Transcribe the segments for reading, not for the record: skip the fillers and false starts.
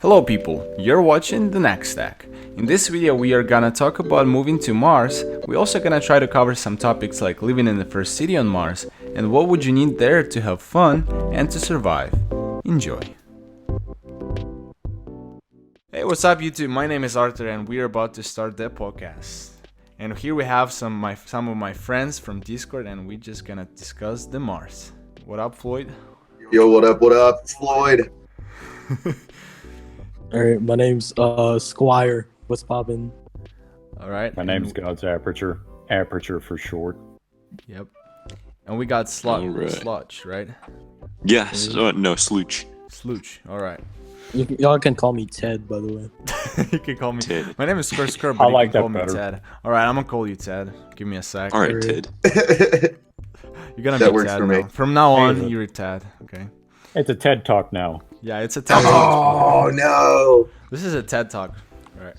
Hello people, you're watching The Next Stack. In this video we are gonna talk about moving to Mars. We're also gonna try to cover some topics like living in the first city on Mars and what would you need there to have fun and to survive. Enjoy. Hey, what's up YouTube? My name is Arthur and we're about to start the podcast. And here we have some of my friends from Discord and we're just gonna discuss the Mars. What up, Floyd? Yo, what up? It's Floyd. Alright, my name's Squire. What's poppin'? Alright. My name's God's Aperture. Aperture for short. Yep. And we got Sludge, right? Yes. No, Slooch. Slooch, alright. Y'all can call me Ted, by the way. You can call me Ted. My name is Skr, but I you like can call that me better. Ted. Alright, I'm gonna call you Ted. Give me a sec. All right, Alright. Ted. You're gonna That be works Ted for me. now. From now on, Hey. you're Ted. Okay. It's a TED Talk now. Yeah, it's a TED Talk. Oh no! This is a TED Talk. Alright.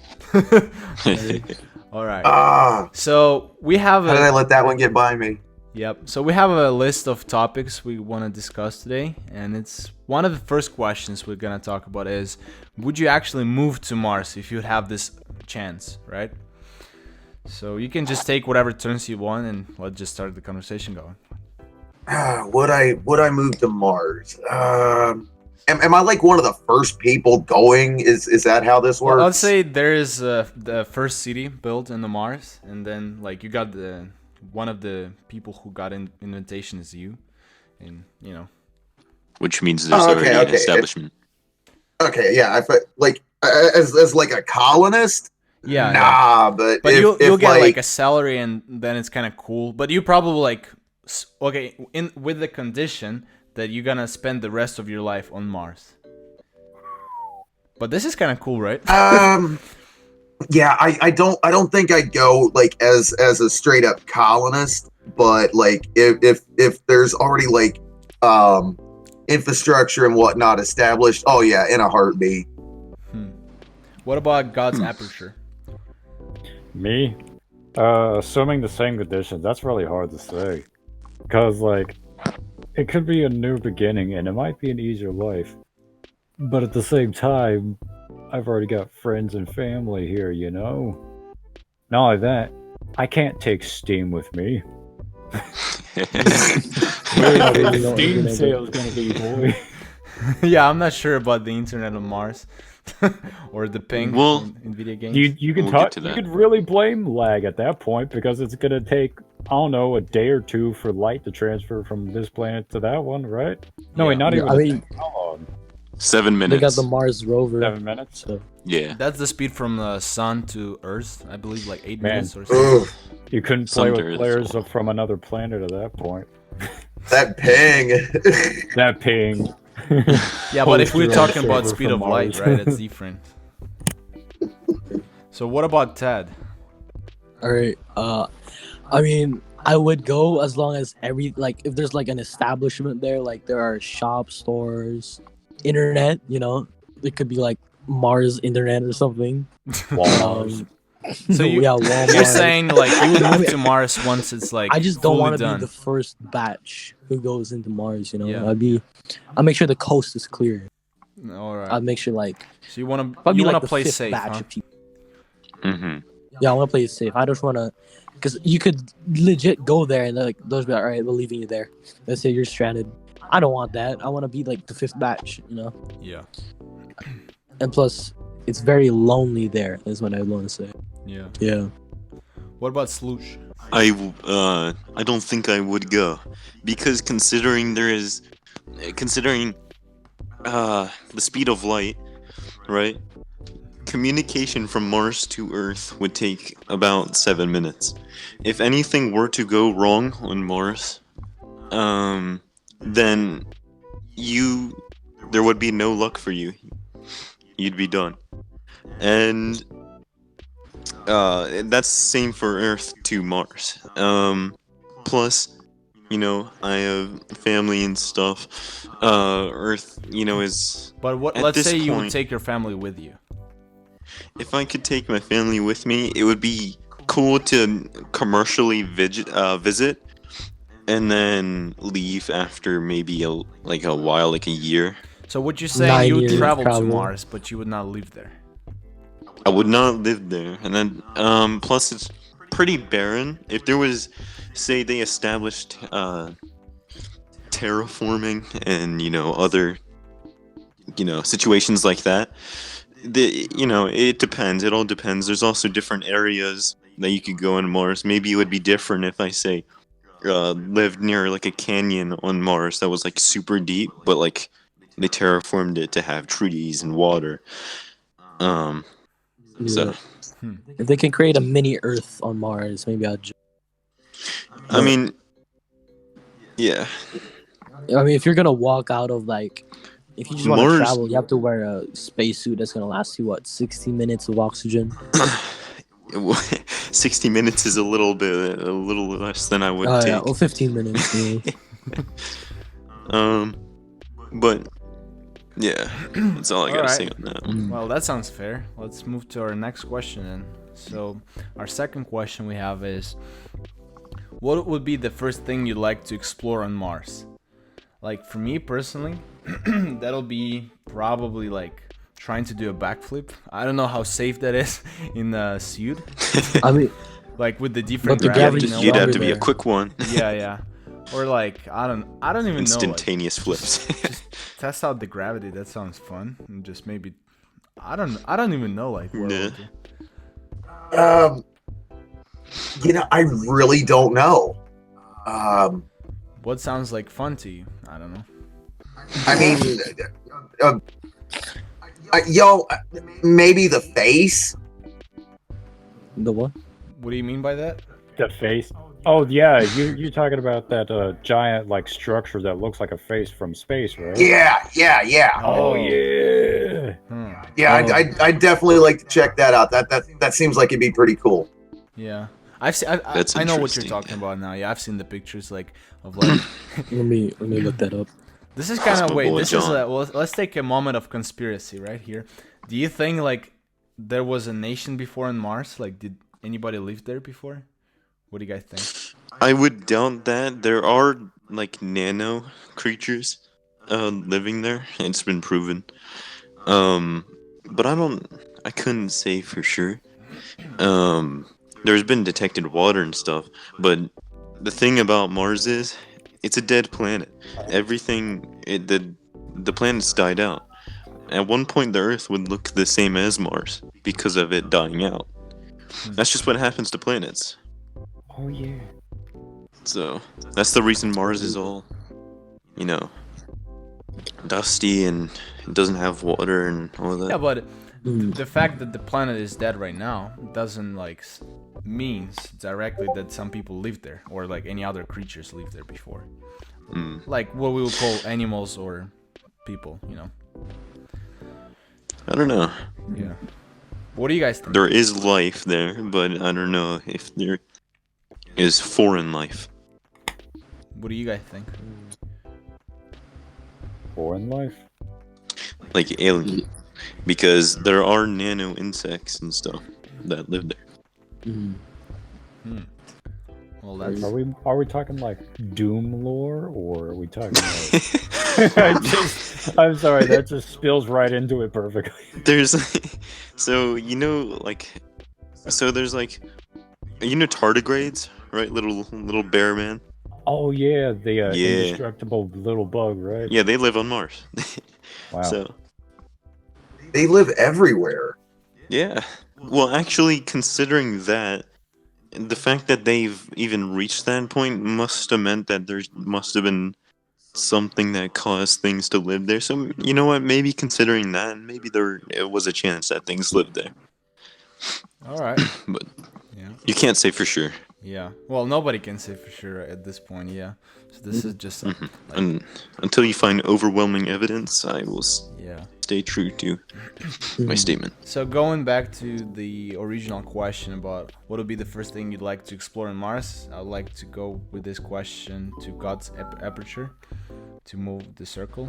Alright. Ah, So we have how did I a let that one get by me? Yep. So we have a list of topics we want to discuss today, and it's one of the first questions we're gonna talk about is, would you actually move to Mars if you'd have this chance, right? So you can just take whatever turns you want, and let's just start the conversation going. Would I move to Mars? Am I like one of the first people going? Is that how this works? Well, let's say there is the first city built in the Mars, and then like you got the one of the people who got an invitation is you, and you know. Which means there's Oh, already okay, an okay. establishment. Okay, yeah. I like as like a colonist. Yeah. Nah, but But if, you'll if get like like a salary, and then it's kind of cool. But you probably like okay, in with the condition that you're gonna spend the rest of your life on Mars. But this is kind of cool, right? yeah, I don't think I'd go like as a straight up colonist, but like if there's already like infrastructure and whatnot established, oh yeah, in a heartbeat. What about God's aperture? Me? Assuming the same conditions, that's really hard to say. Because, like, it could be a new beginning and it might be an easier life. But at the same time, I've already got friends and family here, you know? Not only that, I can't take Steam with me. Steam sale's gonna be, boy. Yeah, I'm not sure about the internet on Mars or the ping Well, in video games. You can We'll talk. get to You that. could really blame lag at that point because it's gonna take, I don't know, a day or two for light to transfer from this planet to that one, right? No, wait, not Yeah, even. I a mean- day. How long? 7 They minutes. got the Mars rover. 7 minutes. So Yeah. That's the speed from the sun to Earth, I believe, like 8 Man. minutes or something. Ugh, You couldn't play Some with dirt. players from another planet at that point. that ping. That ping. Yeah, but if we're Holy talking shit, about we're speed from of light, Mars. right, it's different. So what about Ted? alright, I mean, I would go as long as if there's like an establishment there, like there are shops, stores, internet, you know, it could be like Mars internet or something. Walmart. So you- yeah, Walmart. You're saying like you would move to Mars once it's like I just don't fully want to done. be the first batch who goes into Mars, you know. Yeah. I'll make sure the coast is clear. All right. I'll make sure like So you want I'll to be like the play fifth safe, batch huh? of people. Mm-hmm. Yeah, I want to play it safe. I just want to, because you could legit go there and like those be like, all right, we're leaving you there. Let's say you're stranded. I don't want that. I want to be like the fifth batch, you know. Yeah. And plus, it's very lonely there. Is what I want to say. Yeah. Yeah. What about Sloosh? I don't think I would go because considering the speed of light, right? Communication from Mars to Earth would take about 7 minutes. If anything were to go wrong on Mars, then there would be no luck for you. You'd be done. And that's the same for Earth to Mars. Plus, you know, I have family and stuff. Earth, you know, is But what? At Let's this say you would point- take your family with you. if I could take my family with me, it would be cool to commercially visit and then leave after maybe a while, like a year. So would you say 9 you would years travel to travel. Mars, but you would not live there? I would not live there, and then plus it's pretty barren. If there was, say, they established terraforming and other situations like that. It depends. It all depends. There's also different areas that you could go on Mars. Maybe it would be different if I say lived near like a canyon on Mars that was like super deep, but like they terraformed it to have trees and water. So Yeah. If they can create a mini Earth on Mars, maybe I'd. I mean, yeah, I mean, if you're gonna walk out of like, if you just want to Mars- travel, you have to wear a spacesuit that's gonna last you 60 minutes of oxygen. 60 minutes is a little less than I would Oh take. yeah, well, 15 minutes. But yeah, that's all I gotta Alright. say on that. Well, that sounds fair. Let's move to our next question then. So, our second question we have is, what would be the first thing you'd like to explore on Mars? Like, for me personally, that'll be probably like trying to do a backflip. I don't know how safe that is in a suit. I mean, Like with the different But the gravity. gravity's You'd have longer to be a there. quick one. Yeah. Or like I don't even know. Like, Instantaneous flips. just test out the gravity. That sounds fun. And just maybe I don't even know like what I would do. I really don't know. What sounds like fun to you? I don't know. I mean, maybe the face. the what? What do you mean by that? The face. Oh yeah, you're talking about that giant like structure that looks like a face from space, right? Yeah. Oh yeah. Yeah, Oh. I'd definitely like to check that out. That seems like it'd be pretty cool. Yeah. I've seen. That's I know what you're interesting. talking about now. Yeah, I've seen the pictures like of like. Let me look that up. This is kind of wait. Hospitable This is John. well. Let's take a moment of conspiracy right here. Do you think like there was a nation before on Mars? Like, did anybody live there before? What do you guys think? I would doubt that. There are like nano creatures living there. It's been proven. But I couldn't say for sure. There's been detected water and stuff, but the thing about Mars is it's a dead planet. The planet's died out. At one point the Earth would look the same as Mars because of it dying out. That's just what happens to planets. Oh yeah. So that's the reason Mars is all, dusty and it doesn't have water and all that. Yeah, but Mm. the fact that the planet is dead right now doesn't like means directly that some people lived there or like any other creatures lived there before. Like what we would call animals or people. I don't know. Yeah. What do you guys think? There is life there, but I don't know if there is foreign life. What do you guys think? Foreign life. Like alien. Because there are nano insects and stuff that live there. Mm. Well, that's Are we talking like Doom lore, or are we talking like? I'm sorry, that just spills right into it perfectly. There's there's like tardigrades, right? Little bear man. Oh yeah, the Yeah. indestructible little bug, right? Yeah, they live on Mars. Wow. So They live everywhere. yeah. Well, actually, considering that, the fact that they've even reached that point must have meant that there must have been something that caused things to live there. So you know what? Maybe considering that, maybe it was a chance that things lived there. all right. But Yeah. you can't say for sure. Yeah. Well, nobody can say for sure at this point. Yeah. So this is just And until you find overwhelming evidence, I will yeah. stay true to my statement. So going back to the original question about what would be the first thing you'd like to explore on Mars, I'd like to go with this question to God's aperture to move the circle.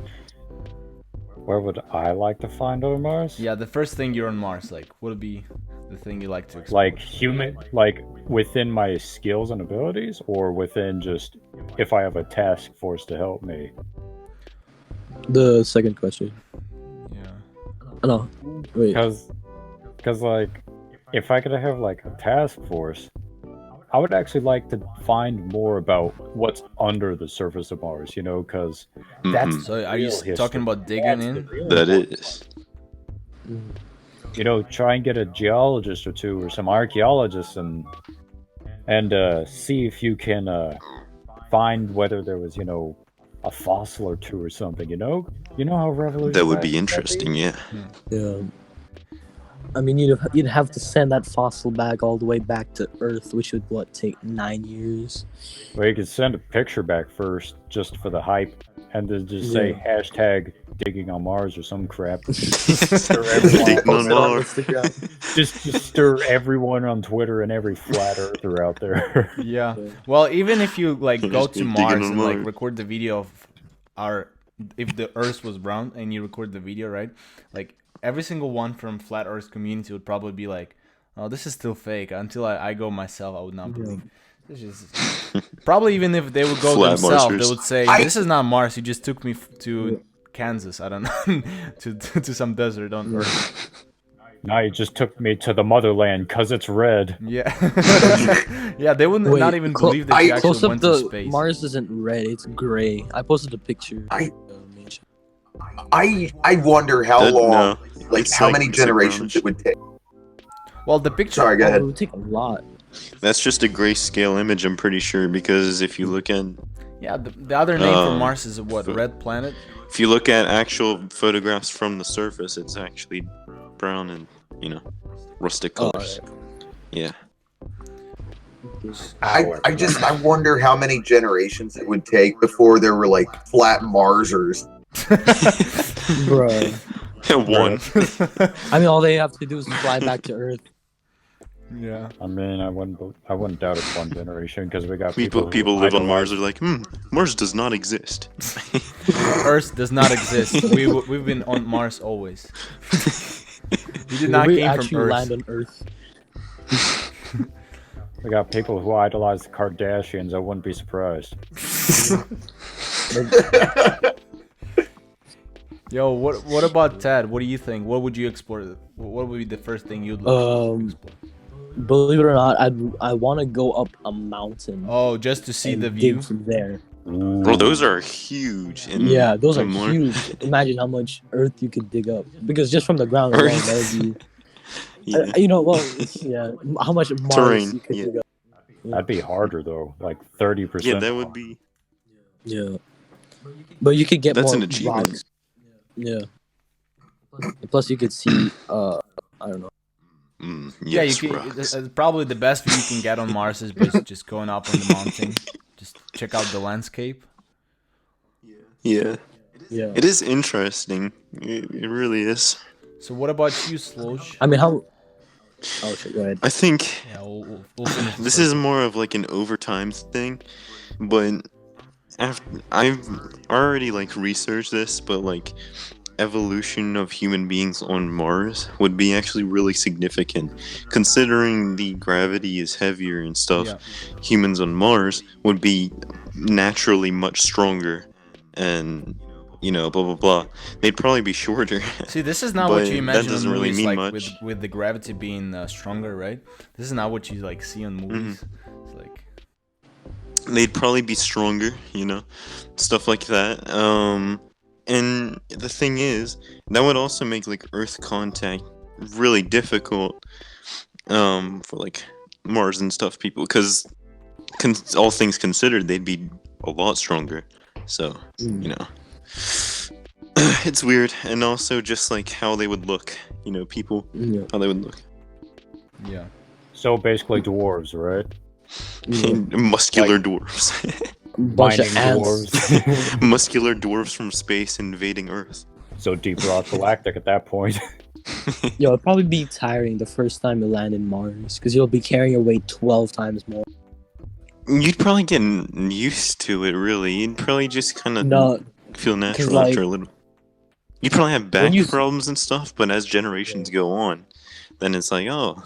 Where would I like to find on Mars? Yeah, the first thing you're on Mars, like, what would be the thing you like to explore? Like human, like within my skills and abilities, or within just if I have a task force to help me. The second question. Yeah. No, wait. Because like, if I could have like a task force, I would actually like to find more about what's under the surface of Mars. You know, because that's Mhm. So are you real history. talking about digging That's the in? real That one. is. You know, try and get a geologist or two or some archaeologists and see if you can find whether there was, you know, a fossil or two or something. You know how That revolutionary would be that'd interesting, yeah. Yeah. I mean, you'd have to send that fossil back all the way back to Earth, which would take 9 years. Well, you could send a picture back first, just for the hype, and then just say Yeah. hashtag digging on Mars or some crap. Digging everyone. on Post it on Mars. Instagram. Just stir everyone on Twitter and every flat earther out there. Yeah. Well, even if you like go to Digging Mars on and like Mars. record the video of our, if the Earth was round and you record the video, right? Like every single one from flat Earth community would probably be like, "Oh, this is still fake." Until I go myself, I would not believe. This is probably even if they would go Flat themselves, they Marsers. would say, "This is not Mars. You just took me to Kansas. I don't know, to some desert on Earth." Now you just took me to the motherland because it's red. Yeah, yeah. They would not even believe that you actually Close up went to the space. Mars isn't red; it's gray. I posted a picture. I wonder how That- long, no, like it's how like- many it's like generations brownish. it would take. Well, the picture. Sorry, go It ahead. would take a lot. That's just a grayscale image, I'm pretty sure, because if you look at Yeah, the other name for Um, Mars is what? but- Red planet? actual photographs from the surface, it's actually brown and rustic colors. Yeah. I wonder how many generations it would take before there were like flat Marsers. Bruh. One. I mean, all they have to do is fly back to Earth. Yeah. I mean, I wouldn't doubt it's one generation because we got People who live on idolize- Mars are like, Mars does not exist. Earth does not exist. We've been on Mars always. We did not we came actually from Earth. land on Earth. We got people who idolize the Kardashians. I wouldn't be surprised. Yo, what about Ted? What do you think? What would you explore? What would be the first thing you'd like to explore? Believe it or not, I want to go up a mountain. Oh, just to see and the dig view? from there. Bro, those are huge. Yeah, those are Mars. huge. Imagine how much Earth you could dig up, because just from the ground alone, Earth. that would be. Yeah. How much Mars Terrain, you could yeah. dig up. That'd be harder though, like 30%. Yeah, that would be. Yeah, but you could get That's more an achievement. rocks. Yeah. Plus, you could see. I don't know. Yeah, Yes, you rocks. can. Probably the best view you can get on Mars is just going up on the mountain. Just check out the landscape. Yeah, Yeah. it is interesting. It really is. So what about you, Slosh? I mean, how? Oh shit! Go ahead. I think Yeah, we'll finish this first. is more of like an overtime thing, but I've already like researched this, but like evolution of human beings on Mars would be actually really significant, considering the gravity is heavier and stuff. Yeah. Humans on Mars would be naturally much stronger, and blah blah blah. They'd probably be shorter. See, this is not what But you that imagine doesn't in really movies, mean like much. with the gravity being stronger, right? This is not what you like see on movies. It's like They'd probably be stronger, stuff like that. And the thing is, that would also make like Earth contact really difficult, for like Mars and stuff people, because all things considered, they'd be a lot stronger. So it's weird, and also just like how they would look, people, Yeah. how they would look. yeah. So basically dwarves, right? Muscular dwarves. Bunch of Mining ants. dwarves. Muscular dwarves from space invading Earth. So Deep Rock Galactic at that point. Yo, it'd probably be tiring the first time you land in Mars, because you'll be carrying your weight 12 times more. You'd probably get used to it, really. You'd probably just kind of No, feel natural like, after a little. You'd probably have back when you- problems and stuff, but as generations go on, then it's like, oh,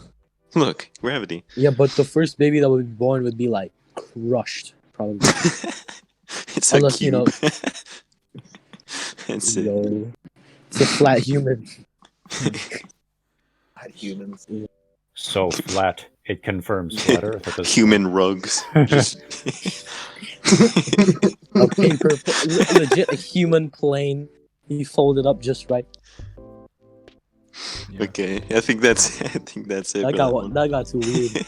look, gravity. yeah, but the first baby that would be born would be like crushed, probably. It's Unless, a cube. That's it. Yo, it's a flat human. Not humans. So flat. It confirms flat Earth at this Human rugs. Just A paper, legit a human plane. You fold it up just right. Yeah. okay. I think that's it. That for got one. that got too weird.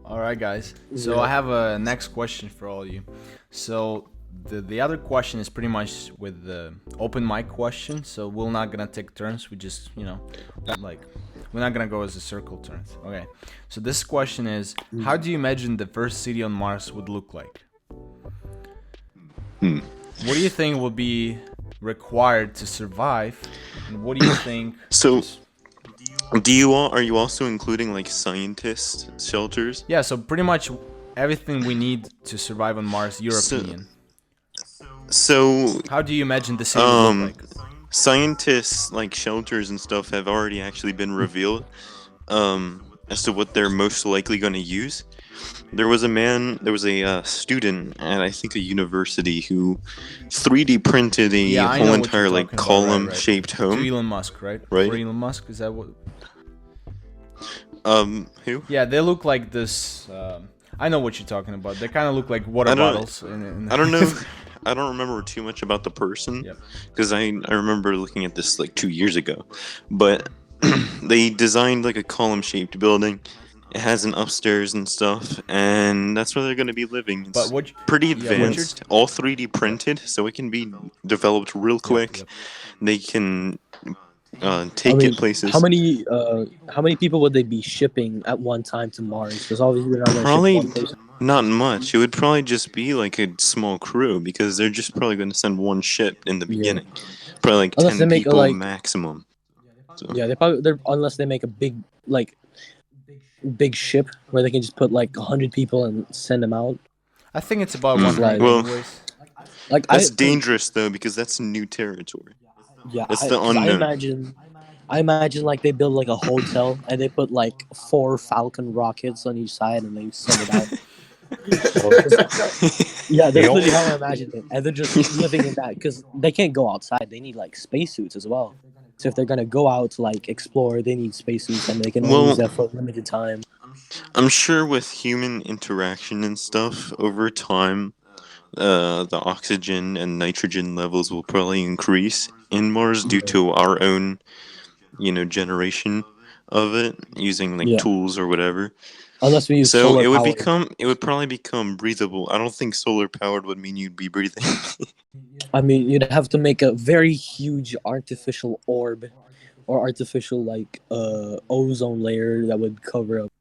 All right, guys. So Yeah. I have a next question for all of you. So the other question is pretty much with the open mic question. So we're not gonna take turns. We just like we're not gonna go as a circle turns. Okay. So this question is, how do you imagine the first city on Mars would look like? What do you think will be required to survive? And what do you think? So, are you also including like scientist shelters? Yeah. So pretty much everything we need to survive on Mars. Your So- opinion. So, How do you imagine the city would look like? scientists like shelters and stuff have already actually been revealed as to what they're most likely going to use. There was a student at I think a university who 3D printed a Yeah, I know whole what entire you're like talking about, right, column right. shaped To home. Elon Musk, right? Right. For Elon Musk, is that what? Who? Yeah, they look like this. I know what you're talking about. They kind of look like water I don't- bottles. I don't know. I don't remember too much about the person Yep. because I remember looking at this like 2 years ago, but they designed like a column shaped building. It has an upstairs and stuff, and that's where they're going to be living. It's But what? pretty yeah, what you're- advanced, all 3D printed, so it can be developed real quick. yep. They can take I mean, it places. how many people would they be shipping at one time to Mars? Because obviously they're not going to Probably ship one person. not much. It would probably just be like a small crew because they're just probably going to send one ship in the Yeah. beginning. Probably like Unless 10 they make a, people like- maximum. So. Yeah, they're unless they make a big ship where they can just put like 100 people and send them out. I think it's about Mm, 100 well- anyways. Like That's dangerous though because that's new territory. Yeah, That's the 'cause unknown. I imagine like they build like a hotel and they put like 4 Falcon rockets on each side and they send it out. Yeah, that's literally how I imagine it. And they're just living in that because they can't go outside. They need like spacesuits as well. So if they're gonna go out to like explore, they need spacesuits and they can only Well- use that for a limited time. I'm sure with human interaction and stuff over time, the oxygen and nitrogen levels will probably increase in Mars due to our own, generation of it using like Yeah. tools or whatever. Unless we use So solar it would power. probably become breathable. I don't think solar powered would mean you'd be breathing. I mean, you'd have to make a very huge artificial orb or artificial like ozone layer that would cover up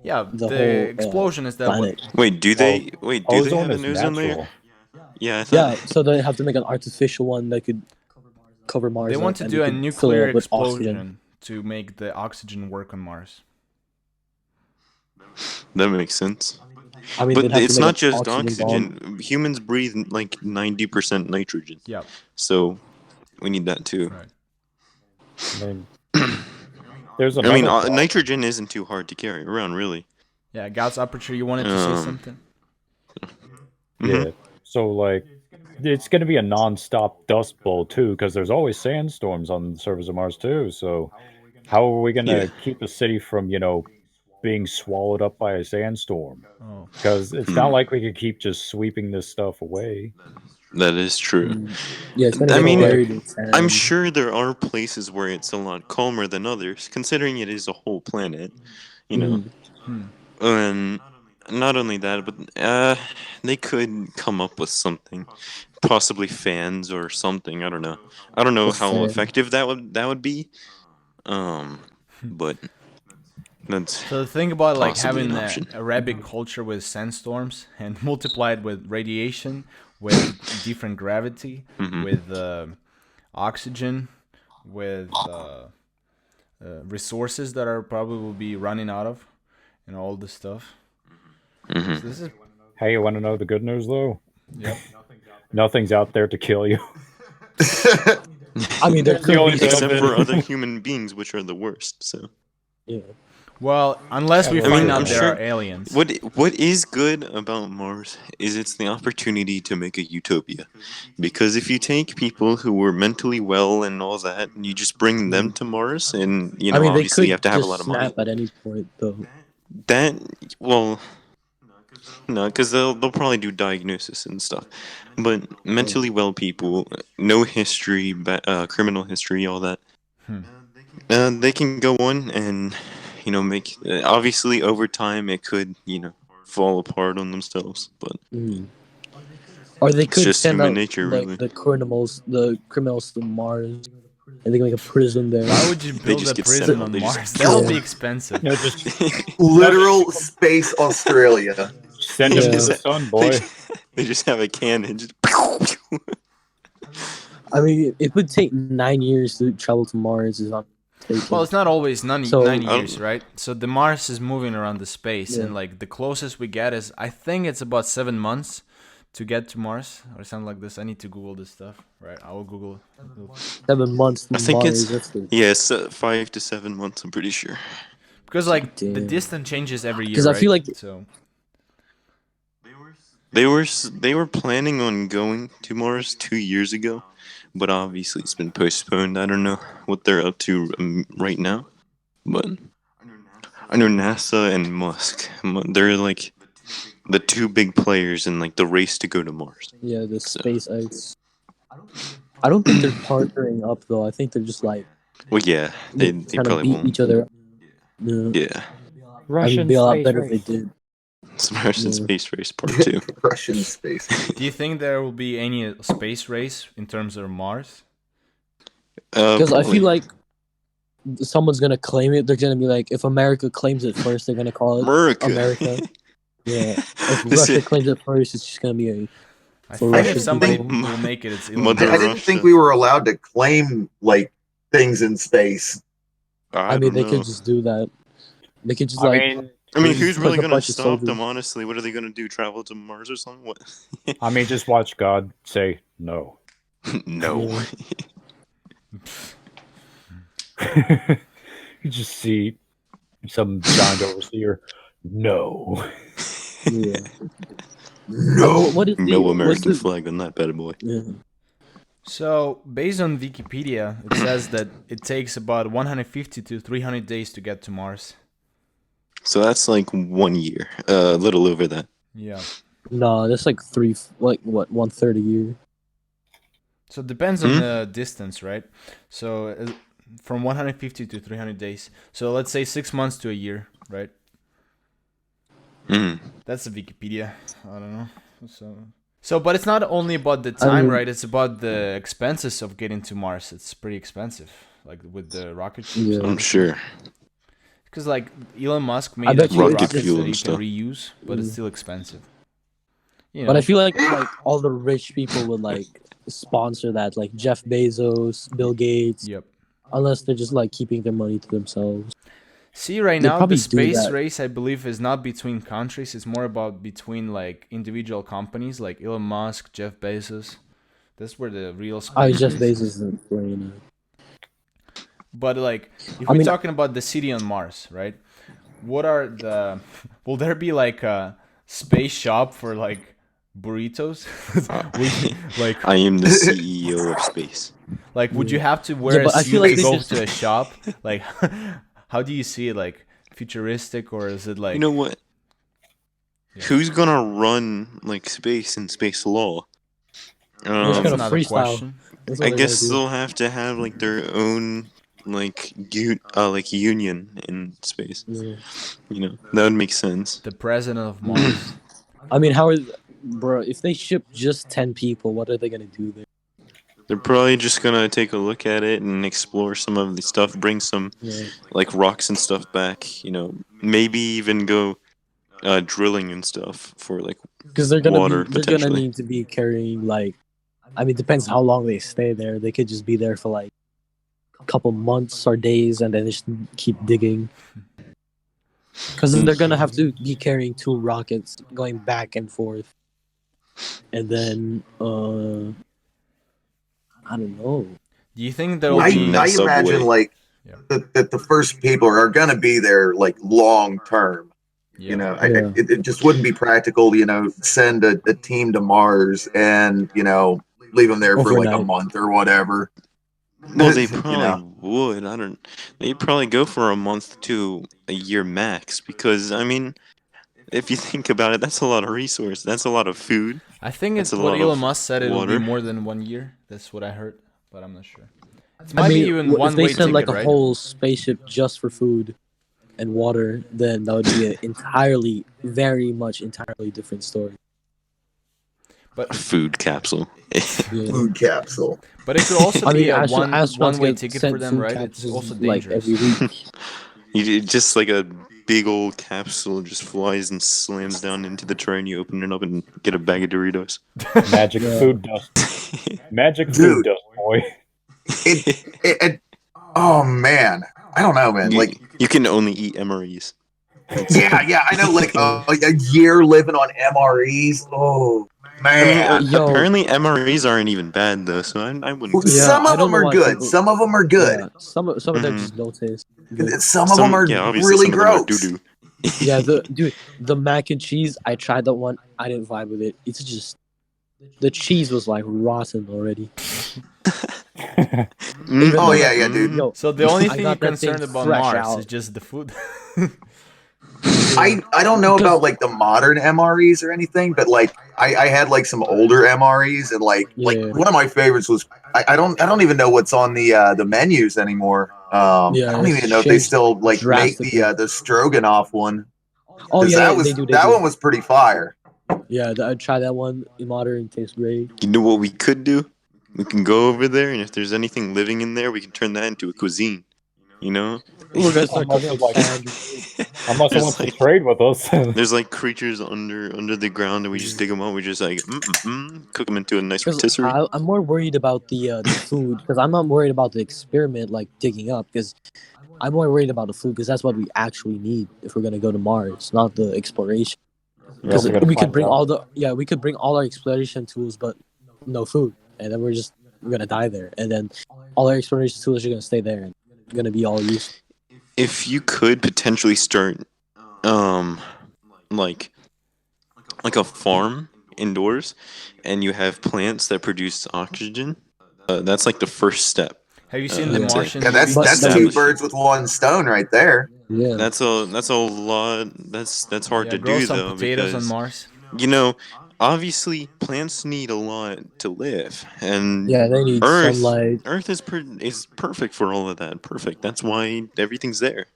Yeah, the the whole, explosion is that what? planet. Wait, do they Ozone have is an ozone layer? natural. Yeah, I Yeah, thought. so they have to make an artificial one that could cover Mars. They want to and do they a could fill it nuclear up with oxygen. explosion to make the oxygen work on Mars. That makes sense. I mean, But they'd have to it's make not an just bomb. oxygen. Humans breathe like 90% nitrogen. Yeah, So we need that too. right. I mean, there's I mean, another thought. nitrogen isn't too hard to carry around, really. Yeah, Gauss Aperture, you wanted to say Um, something? Mhm. Yeah. So like, it's gonna be a non-stop dust bowl too, because there's always sandstorms on the surface of Mars too. So, how are we gonna Yeah. keep the city from being swallowed up by a sandstorm? Oh, Because it's not like we could keep just sweeping this stuff away. That is true. Yeah, it's gonna I get mean, buried in sand. I'm sure there are places where it's a lot calmer than others, considering it is a whole planet. You know, Hmm. and not only that, but they could come up with something, possibly fans or something. I don't know. I don't know A how fan. effective that would be. But that's So the thing about like Possibly having an a option. Arabic culture with sandstorms and multiplied with radiation, with different gravity, Mhm. with oxygen, with resources that are probably will be running out of, and all this stuff. Mhm. So this is Hey, you want to know the good news though? Yep. Nothing's out there to kill you. I mean, there The could only be thing- except for other human beings, which are the worst. So yeah. Well, unless we I find mean, out I'm there sure- are aliens. What is good about Mars is it's the opportunity to make a utopia. Because if you take people who were mentally well and all that, and you just bring them to Mars, and I mean, they obviously could you have to have a just lot of money. snap at any point, though. That well, no, because they'll probably do diagnosis and stuff. But mentally well people, no history, criminal history, all that. Hmm. They can go on and make. Obviously, over time, it could fall apart on themselves, but Mm. Or they it's could just send human out nature, like really. the criminals to Mars, and they can make a prison there. Why would you build just a get prison sent- on they just- Mars? That'll be Yeah. expensive. Yeah, just Literal space Australia. send him to Yeah. the sun, they, boy. they just have a cannon. Just I mean, it would take 9 years to travel to Mars. Is not taken. Well, it's not always So- 9 I years, don't- right? So the Mars is moving around the space, Yeah. and like the closest we get is, I think it's about 7 months to get to Mars or something like this. I need to Google this stuff, right? I will Google it 7 months to I think Mars. it's- That's the, yes, 5 to 7 months. I'm pretty sure. because like the Damn. distance changes every year. 'Cause I right? feel like- so. They were planning on going to Mars 2 years ago, but obviously it's been postponed. I don't know what they're up to right now, but I know NASA and Musk. They're like the two big players in like the race to go to Mars. yeah, the SpaceX. I don't think they're partnering up though. I think they're just like Well, yeah, they trying to probably beat won't. each other. Yeah. Yeah, I Russian mean, be a lot space better if race. they did. Russian Yeah. space race part 2. Russian space. Do you think there will be any space race in terms of Mars? Because I Probably. feel like someone's gonna claim it. They're gonna be like, if America claims it first, they're gonna call it America. America. Yeah. If This Russia is- claims it first, it's just gonna be a. I For think Russian if somebody people. will make it, it's Elon Mother I Musk. didn't Russia. think we were allowed to claim like things in space. I mean, don't they know. could just do that. They could just I like. mean, I mean, Just who's put really a gonna bunch of stop soldiers. them? Honestly, what are they gonna do? Travel to Mars or something? What? just watch God say no. No. Yeah. You just see some giant overseer. No. Yeah. No. What is the, No what's American the- flag on that bad boy. Yeah. So, based on Wikipedia, it says that it takes about 150 to 300 days to get to Mars. So that's like 1 year, a little over that. Yeah. No, that's like what 1/3 a year. So it depends on Hmm? the distance, right? So from 150 to 300 days. So let's say 6 months to a year, right? Mm. That's the Wikipedia. I don't know. So, but it's not only about the time, mean- right? It's about the expenses of getting to Mars. It's pretty expensive, like with the rocket ships. Yeah. I'm sure. Because like Elon Musk I made bet a you rocket it's- ship that and you stuff. can reuse, but it's Mm. still expensive. You know, But I feel like all the rich people would like sponsor that, like Jeff Bezos, Bill Gates, yep. unless they're just like keeping their money to themselves. See, right They now the probably do space that. race, I believe, is not between countries. It's more about between like individual companies, like Elon Musk, Jeff Bezos. That's where the real space Jeff is. Bezos isn't playing it. But like, if I we're mean- talking about the city on Mars, right? What are the? Will there be like a space shop for like burritos? like, I am the CEO of space. would you have to wear Yeah, a but I suit feel like to they go just- to a shop? Like, how do you see it? Like futuristic, or is it like? You know what? Yeah. Who's gonna run like space and space law? They're just that's gonna another freestyle. question. That's what I they're guess gonna do. they'll have to have like their own like union in space. Yeah. You know, that would make sense. The president of Mars. I mean, bro? If they ship just 10 people, what are they gonna do there? They're probably just gonna take a look at it and explore some of the stuff, bring some Yeah. like rocks and stuff back. You know, maybe even go drilling and stuff for like. Because they're gonna Water, they're gonna potentially. need to be carrying like, I mean, depends how long they stay there. They could just be there for like a couple months or days, and then just keep digging. Because they're gonna have to be carrying 2 rockets going back and forth, and then I don't know. Do you think there will I, be? I Subway. imagine like Yeah. that the first people are going to be there like long term. Yeah. You know, Yeah. it just wouldn't be practical, send a team to Mars and, leave them there for like a Overnight. month or whatever. Well, they You probably know. would. I don't. They'd probably go for a month to a year max because I mean, if you think about it, that's a lot of resource. That's a lot of food. I think That's it's a what lot Elon of Musk said. It'll be water. more than 1 year. That's what I heard, but I'm not sure. It I might be mean, even if one they way sent like ticket, a right? whole spaceship just for food and water, then that would be an entirely, very much entirely different story. But A food capsule. Yeah. Food capsule. but it could also I be mean, a astronauts one way get ticket sent for them, food right? It's capsules, also like dangerous. every week. Just like a big old capsule just flies and slams down into the tray, and you open it up and get a bag of Doritos. Magic Yeah. food dust. Magic food Dude. dust, boy. Oh man, I don't know, man. Like, you can only eat MREs. yeah, I know. Like a year living on MREs. Oh I mean, man. Yo. apparently MREs aren't even bad though, so I wouldn't. Yeah, Some I of don't them know are why good. people- Some of them are good. Yeah, some of them just no taste. Some of them are yeah, obviously really some of them are gross. doo-doo. Yeah, the mac and cheese. I tried that one. I didn't vibe with it. It's just the cheese was like rotten already. Even Oh though yeah, that- dude. Yo, So the only I thing you're got that thing concerned about fresh Mars out. is just the food. I don't know about like the modern MREs or anything, but like I had like some older MREs and like Yeah. one of my favorites was I don't even know what's on the menus anymore. Yeah, I don't it's even know if they changed still like make drastically. the Stroganoff one. Oh 'Cause yeah, that yeah, was they do. that one was pretty fire. Yeah, I tried that one in modern. Tastes great. You know what we could do? We can go over there, and if there's anything living in there, we can turn that into a cuisine. You know? We're gonna start Unless cooking it, like- sandwiches. Unless it There's wants to like- trade with us. There's like creatures under the ground, and we just dig them up. We just like cook them into a nice rotisserie. I'm more worried about the food because I'm not worried about the experiment like digging up because I'm more worried about the food because that's what we actually need if we're gonna go to Mars, not the exploration. We're Because also gonna we could find bring out. we could bring all our exploration tools, but no food, and then we're gonna die there, and then all our exploration tools are gonna stay there and gonna be all used. If you could potentially start, like a farm indoors, and you have plants that produce oxygen, that's like the first step. Have you seen Yeah. the Martian? Yeah, that's movie? that's two Established. birds with one stone right there. Yeah, That's a lot. That's hard Yeah, to grow do some though potatoes on because Mars. you know, obviously plants need a lot to live, and yeah, they need Earth sunlight. Earth is perfect for all of that. Perfect. That's why everything's there.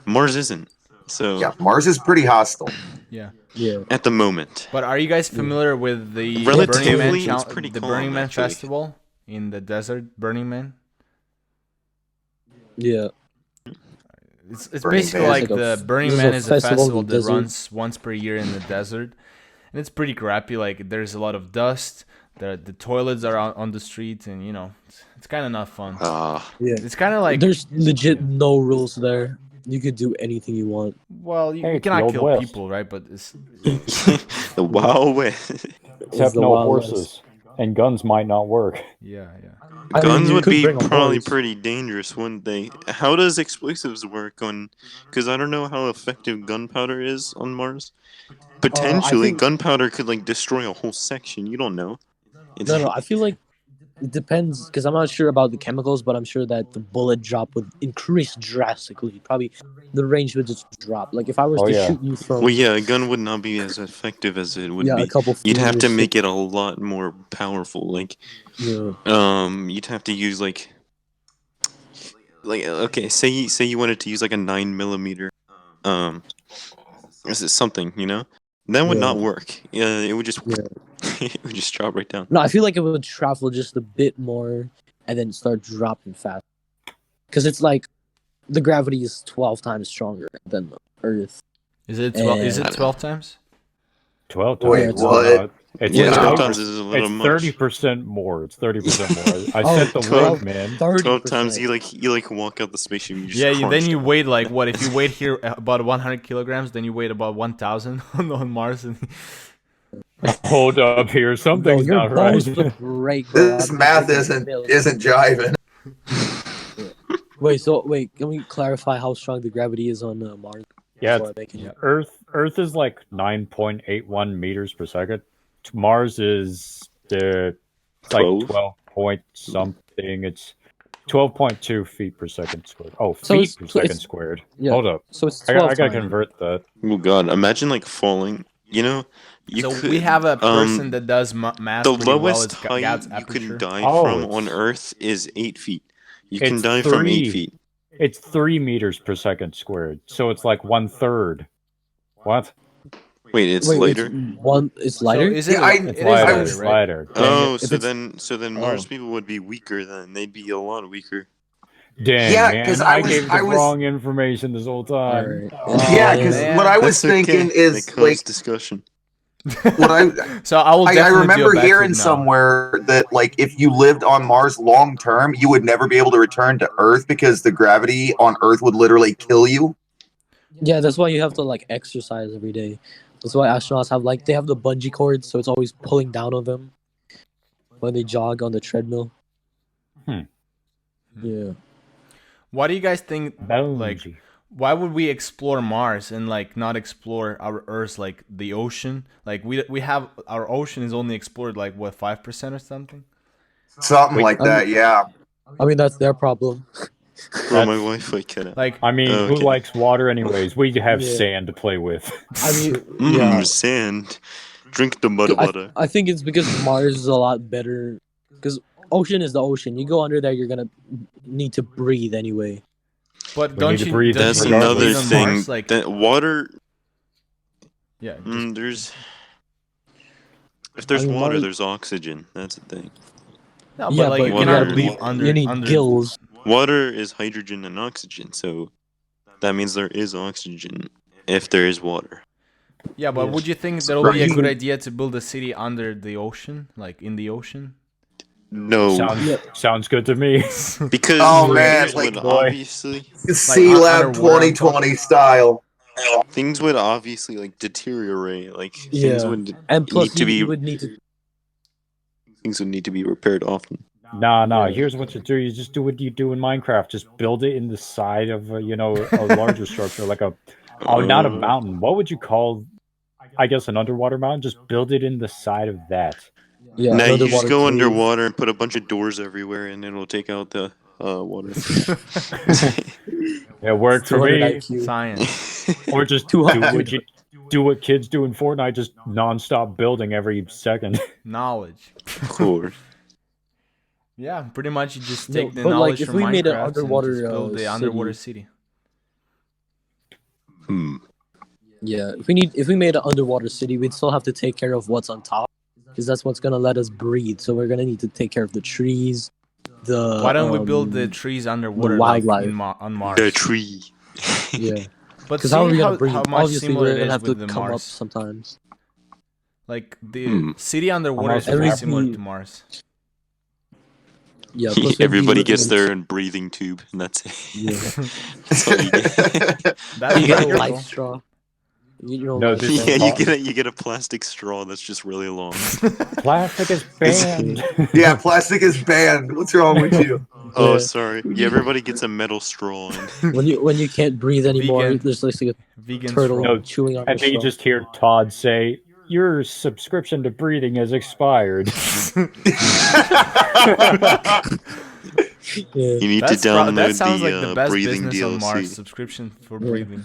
Mars isn't. So Yeah, Mars is pretty hostile. Yeah. Yeah, at the moment, But are you guys familiar with the Relatively, Burning Man, it's pretty the calm, Burning Man actually. festival in the desert? Burning Man. yeah. It's Burning basically Man. like It's like a the Burning this is Man a is a festival in festival the that desert. runs once per year in the desert, and it's pretty crappy. Like there's a lot of dust. The toilets are on the street, and it's kind of not fun. Yeah. It's kind of like, There's legit no rules there. You could do anything you want. well, you Hey, it's the cannot Old kill West. people, right? But it's the Wild West. Except the no Wild horses. West. And guns might not work. yeah. I mean, Guns you would could be bring a probably horse. pretty dangerous, wouldn't they? How does explosives work on? Because I don't know how effective gunpowder is on Mars. Potentially, think- gunpowder could like destroy a whole section. You don't know. No, I feel like it depends because I'm not sure about the chemicals, but I'm sure that the bullet drop would increase drastically. Probably the range would just drop. Like if I was Oh, to yeah. shoot you from Well, yeah, a gun would not be as effective as it would a be. couple feet, You'd have to or make it a lot more powerful. Like, yeah. you'd have to use like okay, say you wanted to use like a 9mm. This is something, that would Yeah. not work. Yeah, it would just Yeah. it would just drop right down. No, I feel like it would travel just a bit more and then start dropping fast. Because it's like the gravity is 12 times stronger than Earth. Is it 12? Is And- it 12 times? 12 Wait, times. what? It's Yeah, Yeah. 12 it's times is a little much. 30% more. It's 30% more. I Oh, set the 12 weight, man. 12 times 30%. you walk out the spaceship. You just Yeah, crunch then you it. weigh like what? If you weigh here about 100 kilograms, then you weigh about 1,000 on Mars. And Hold up here. Bro, Something's your not right. bones look great, bro. This I've been math drinking isn't milk. isn't jiving. Wait, can we clarify how strong the gravity is on Mars? Yeah, Before I make it? Yeah. Earth is like 9.81 meters per second. Mars is it's like 12? 12 point something. It's 12.2 feet per second squared. Oh, So feet per so second squared. yeah. Hold up. So it's I 12 gotta times. convert that. Oh god, imagine like falling. You know, you So could. we have a person that does math The pretty well. lowest It's height God's you aperture. can die Oh, from it's- on Earth is 8 feet. You can It's die from 8 3. feet. It's 3 meters per second squared. So it's like 1/3. What? Wait, it's Wait, lighter. it's So lighter. is it? Yeah, I- It It's is lighter. lighter, It's right? lighter. Dang Oh, it. If so it's- then Mars people would be weaker. Then they'd be a lot weaker. Dang, Yeah, man. 'cause I I gave the was- wrong information this whole time. Alright. Oh, Yeah, because man. what I was That's okay. thinking That is caused like discussion. what I So I will I definitely remember do a hearing backflip now. somewhere that like if you lived on Mars long term, you would never be able to return to Earth because the gravity on Earth would literally kill you. Yeah, that's why you have to like exercise every day. That's why astronauts have they have the bungee cords, so it's always pulling down on them when they jog on the treadmill. Hmm. Yeah. Why do you guys think? Like, Bungee. why would we explore Mars and like not explore our Earth, like the ocean? Like we have our ocean is only explored like what 5% or something. Something Wait, like that, yeah. I mean that's their problem. Bro, my That's- Wi-Fi cut out. Like I mean, who Okay. likes water anyways? We have Yeah. sand to play with. I mean, yeah. Sand. Drink the mud water. I think it's because Mars is a lot better. Because ocean is the ocean. You go under there, you're gonna need to breathe anyway. but We don't need to you? breathe don't That's you need to another breathe on thing. Mars? Like That water. yeah. just- There's. If there's I mean, water, Mars- there's oxygen. That's the thing. no, Yeah, but like but you you cannot gotta leave breathe- under. You need under, gills. Water is hydrogen and oxygen, so that means there is oxygen if there is water. Yeah, but Yeah. would you think that would be a Right. good idea to build a city under the ocean, like in the ocean? No, Sounds good to me. because Oh, man, things like- would Boy. obviously Sea Lab underwater, I'm 2020 style. things would obviously like deteriorate. Like Yeah. things would And plus, need to be you would need to. things would need to be repaired often. Nah. Yeah. Here's what you do. You just do what you do in Minecraft. Just build it in the side of a larger structure, like not a mountain. What would you call? I guess an underwater mountain. Just build it in the side of that. Yeah. Now another you just water go cave. underwater and put a bunch of doors everywhere, and it'll take out the water. It worked for 200 me. IQ. Science. Or just 200. do what kids do in Fortnite. Just non-stop building every second. Knowledge. Cool. Yeah, pretty much you just No, take the but, like, knowledge if from we Minecraft made an and underwater, just build the underwater city. city. Yeah. If we made an underwater city, we'd still have to take care of what's on top, because that's what's gonna let us breathe. So we're gonna need to take care of the trees. Why don't we build the trees underwater like wildlife. on Mars? The tree. Yeah. But Because see how are we how, gonna breathe? how much Obviously, similar we're it gonna is have to with the come up Mars. sometimes. Like the city underwater is Every- very similar to Mars. Yeah. plus we'd be Everybody living gets in- their breathing tube, and that's it. Yeah. That's all you get. That's You get a pretty life cool. straw. You get your own No, life this straw. Yeah, you get a plastic straw that's just really long. Plastic is banned. Yeah, plastic is banned. What's wrong with you? Oh, Yeah. sorry. Yeah, everybody gets a metal straw. And When you can't breathe anymore, Vegan. there's like a Vegan turtle straw. No, chewing on And the then you straw. just hear Todd say, "Your subscription to breathing has expired." Yeah. you need to That download sounds like the best breathing business on Mars. DLC. Subscription for Yeah. breathing.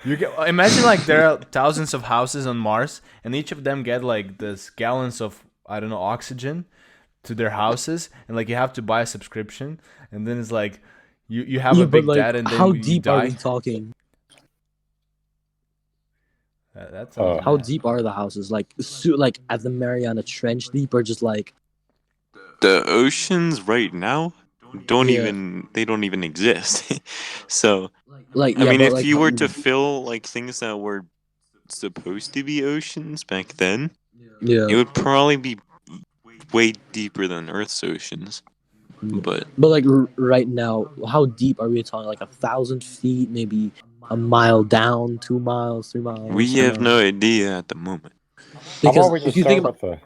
You get imagine like there are thousands of houses on Mars, and each of them get like this gallons of I don't know oxygen to their houses, and like you have to buy a subscription, and then it's like you have Yeah, a but, big like, debt, and then how you deep are die. we talking? That sounds How bad. deep are the houses? Like like at the Mariana Trench deep, or just like The oceans right now don't Yeah. even exist. So like? I yeah, mean, but, if like, you were to fill like things that were supposed to be oceans back then, yeah, it would probably be way deeper than Earth's oceans. But but like right now, how deep are we talking? Like 1,000 feet, maybe a mile down, 2 miles, 3 miles. we have miles. no idea at the moment. How Because about we if just you think start about with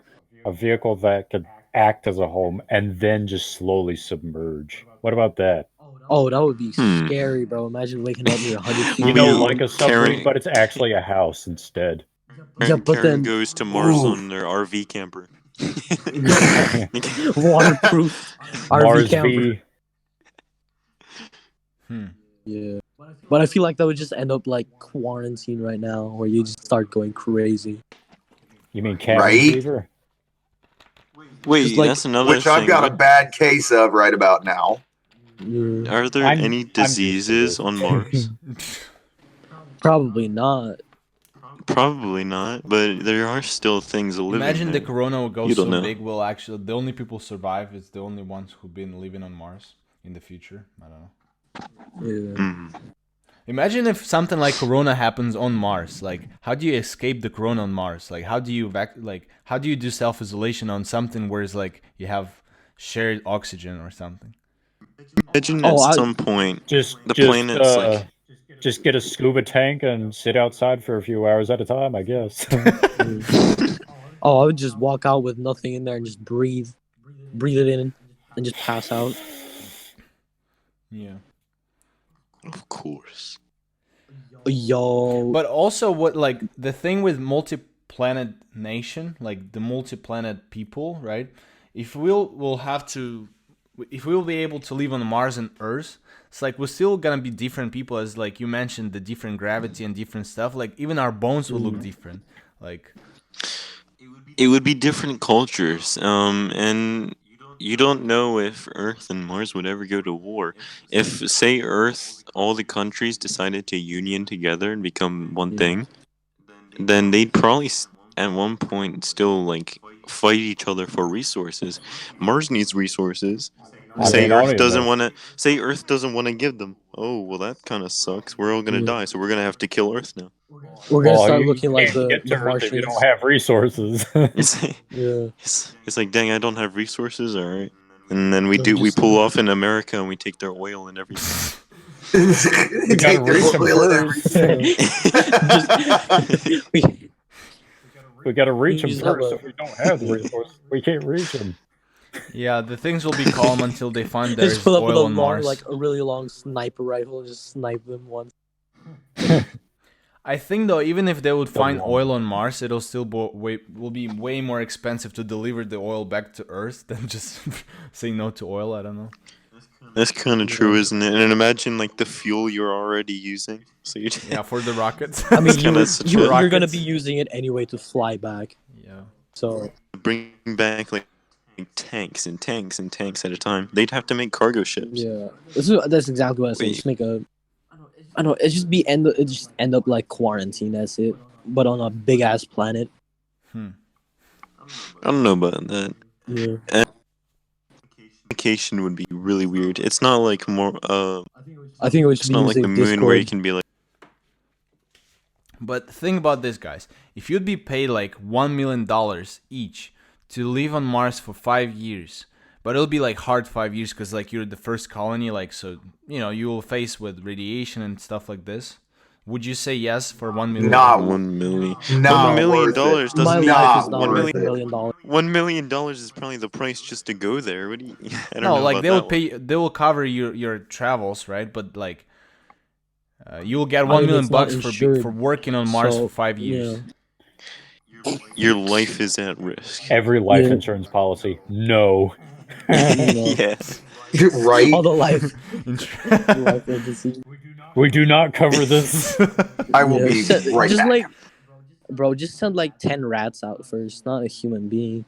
a vehicle that could act as a home and then just slowly submerge. What about that? Oh, that would be Hmm. scary, bro. Imagine waking up, you're 100 feet. You know, We- like a submarine, Karen- but it's actually a house instead. Yeah, but Karen then goes to Mars Ooh. on their RV camper. waterproof RV Mars camper. V. Yeah, but I feel like that would just end up like quarantine right now, where you just start going crazy. You mean cabin Right? fever? Wait, Just like- that's another Which thing. I've got a bad case of right about now. Yeah, Are there I'm any used to diseases this. on Mars? probably not. Probably not, but there are still things living Imagine the there. corona will go You don't so know. big, will actually the only people survive is the only ones who've been living on Mars in the future. I don't know. Yeah. Mm. Imagine if something like corona happens on Mars. Like, how do you escape the corona on Mars? Like, how do you how do you do self-isolation on something where it's like you have shared oxygen or something? Imagine Oh, at I- some point Just the planet's like just get a scuba tank and sit outside for a few hours at a time, I guess. Oh, I would just walk out with nothing in there and just breathe it in, and just pass out. Yeah. of course. Yo, But also, what like the thing with multi-planet nation, like the multi-planet people, right? If we'll be able to live on Mars and Earth, it's like we're still gonna be different people, as like you mentioned, the different gravity and different stuff. Like even our bones will look different. Like It would be different cultures, and you don't know if Earth and Mars would ever go to war. If, say, Earth, all the countries decided to union together and become one Yeah. thing, then they'd probably at one point still like fight each other for resources. Mars needs resources. I Say mean, I don't Earth even doesn't know. want to. Say Earth doesn't want to give them. Oh well, that kind of sucks. We're all gonna Yeah. die, so we're gonna have to kill Earth now. we're gonna Well, start you looking like can't the get to Earth if Martians. you don't have resources. It's like, Yeah. it's like, dang, I don't have resources. All right, and then we Then we just- pull off in America and we take their oil and everything. You gotta take their reach 'em oil and first. everything. We- We gotta reach You them just have first. a- If we don't have the resources, we can't reach them. yeah, the things will be calm until they find just there's pull up with a oil on long, Mars. like a really long sniper rifle, and just snipe them once. I think though, even if they would find long. oil on Mars, it'll still will be way more expensive to deliver the oil back to Earth than just saying no to oil. I don't know. That's kind of true, isn't it? And imagine like the fuel you're already using. So you Yeah, for the rockets. I mean, It's kinda such a- you're gonna Rockets. be using it anyway to fly back. yeah. So bring back like tanks and tanks and tanks at a time. They'd have to make cargo ships. yeah, that's exactly what I said. Wait. Just make a. I don't know. It just end up like quarantine. That's it. But on a big ass planet. Hmm. I don't know about that. Yeah. Communication would be really weird. It's not like more. I think it was It's not like the moon where you can be like. But think about this, guys. If you'd be paid like $1 million each to live on Mars for 5 years, but it'll be like hard 5 years because like you're the first colony, like so you know you will face with radiation and stuff like this. Would you say yes for 1 million? Nah, 1 million. Not $1 million worth it. dollars My doesn't Not life is not $1 worth million. $1 million. $1 million is probably the price just to go there. What do you? I don't No, know like about they will that pay. They will cover your travels, right? But like, you will get I 1 mean, million it's not bucks insured, for working on Mars so, for 5 years. one. Your life is at risk. Every life Yeah. insurance policy. No. Yes. Right? All the life fantasy. We do not cover this. I will Yeah, be just- right just back. like, bro, just send like 10 rats out first, not a human being.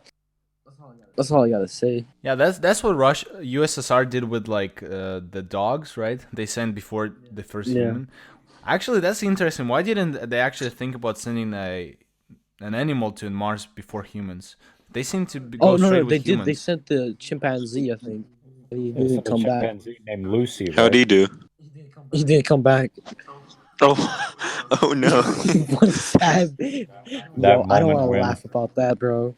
That's all I gotta say. Yeah, that's what USSR did with like the dogs, right? They sent before the first Yeah. human. Actually, that's interesting. Why didn't they actually think about sending an animal to Mars before humans? They seem to go Oh no, straight no, with they did. humans. They sent the chimpanzee, I think. He There's didn't a come back. chimpanzee named Lucy. How'd he do? He didn't come back. Oh, oh no. What sad. Yo, I don't moment want to when- laugh about that, bro.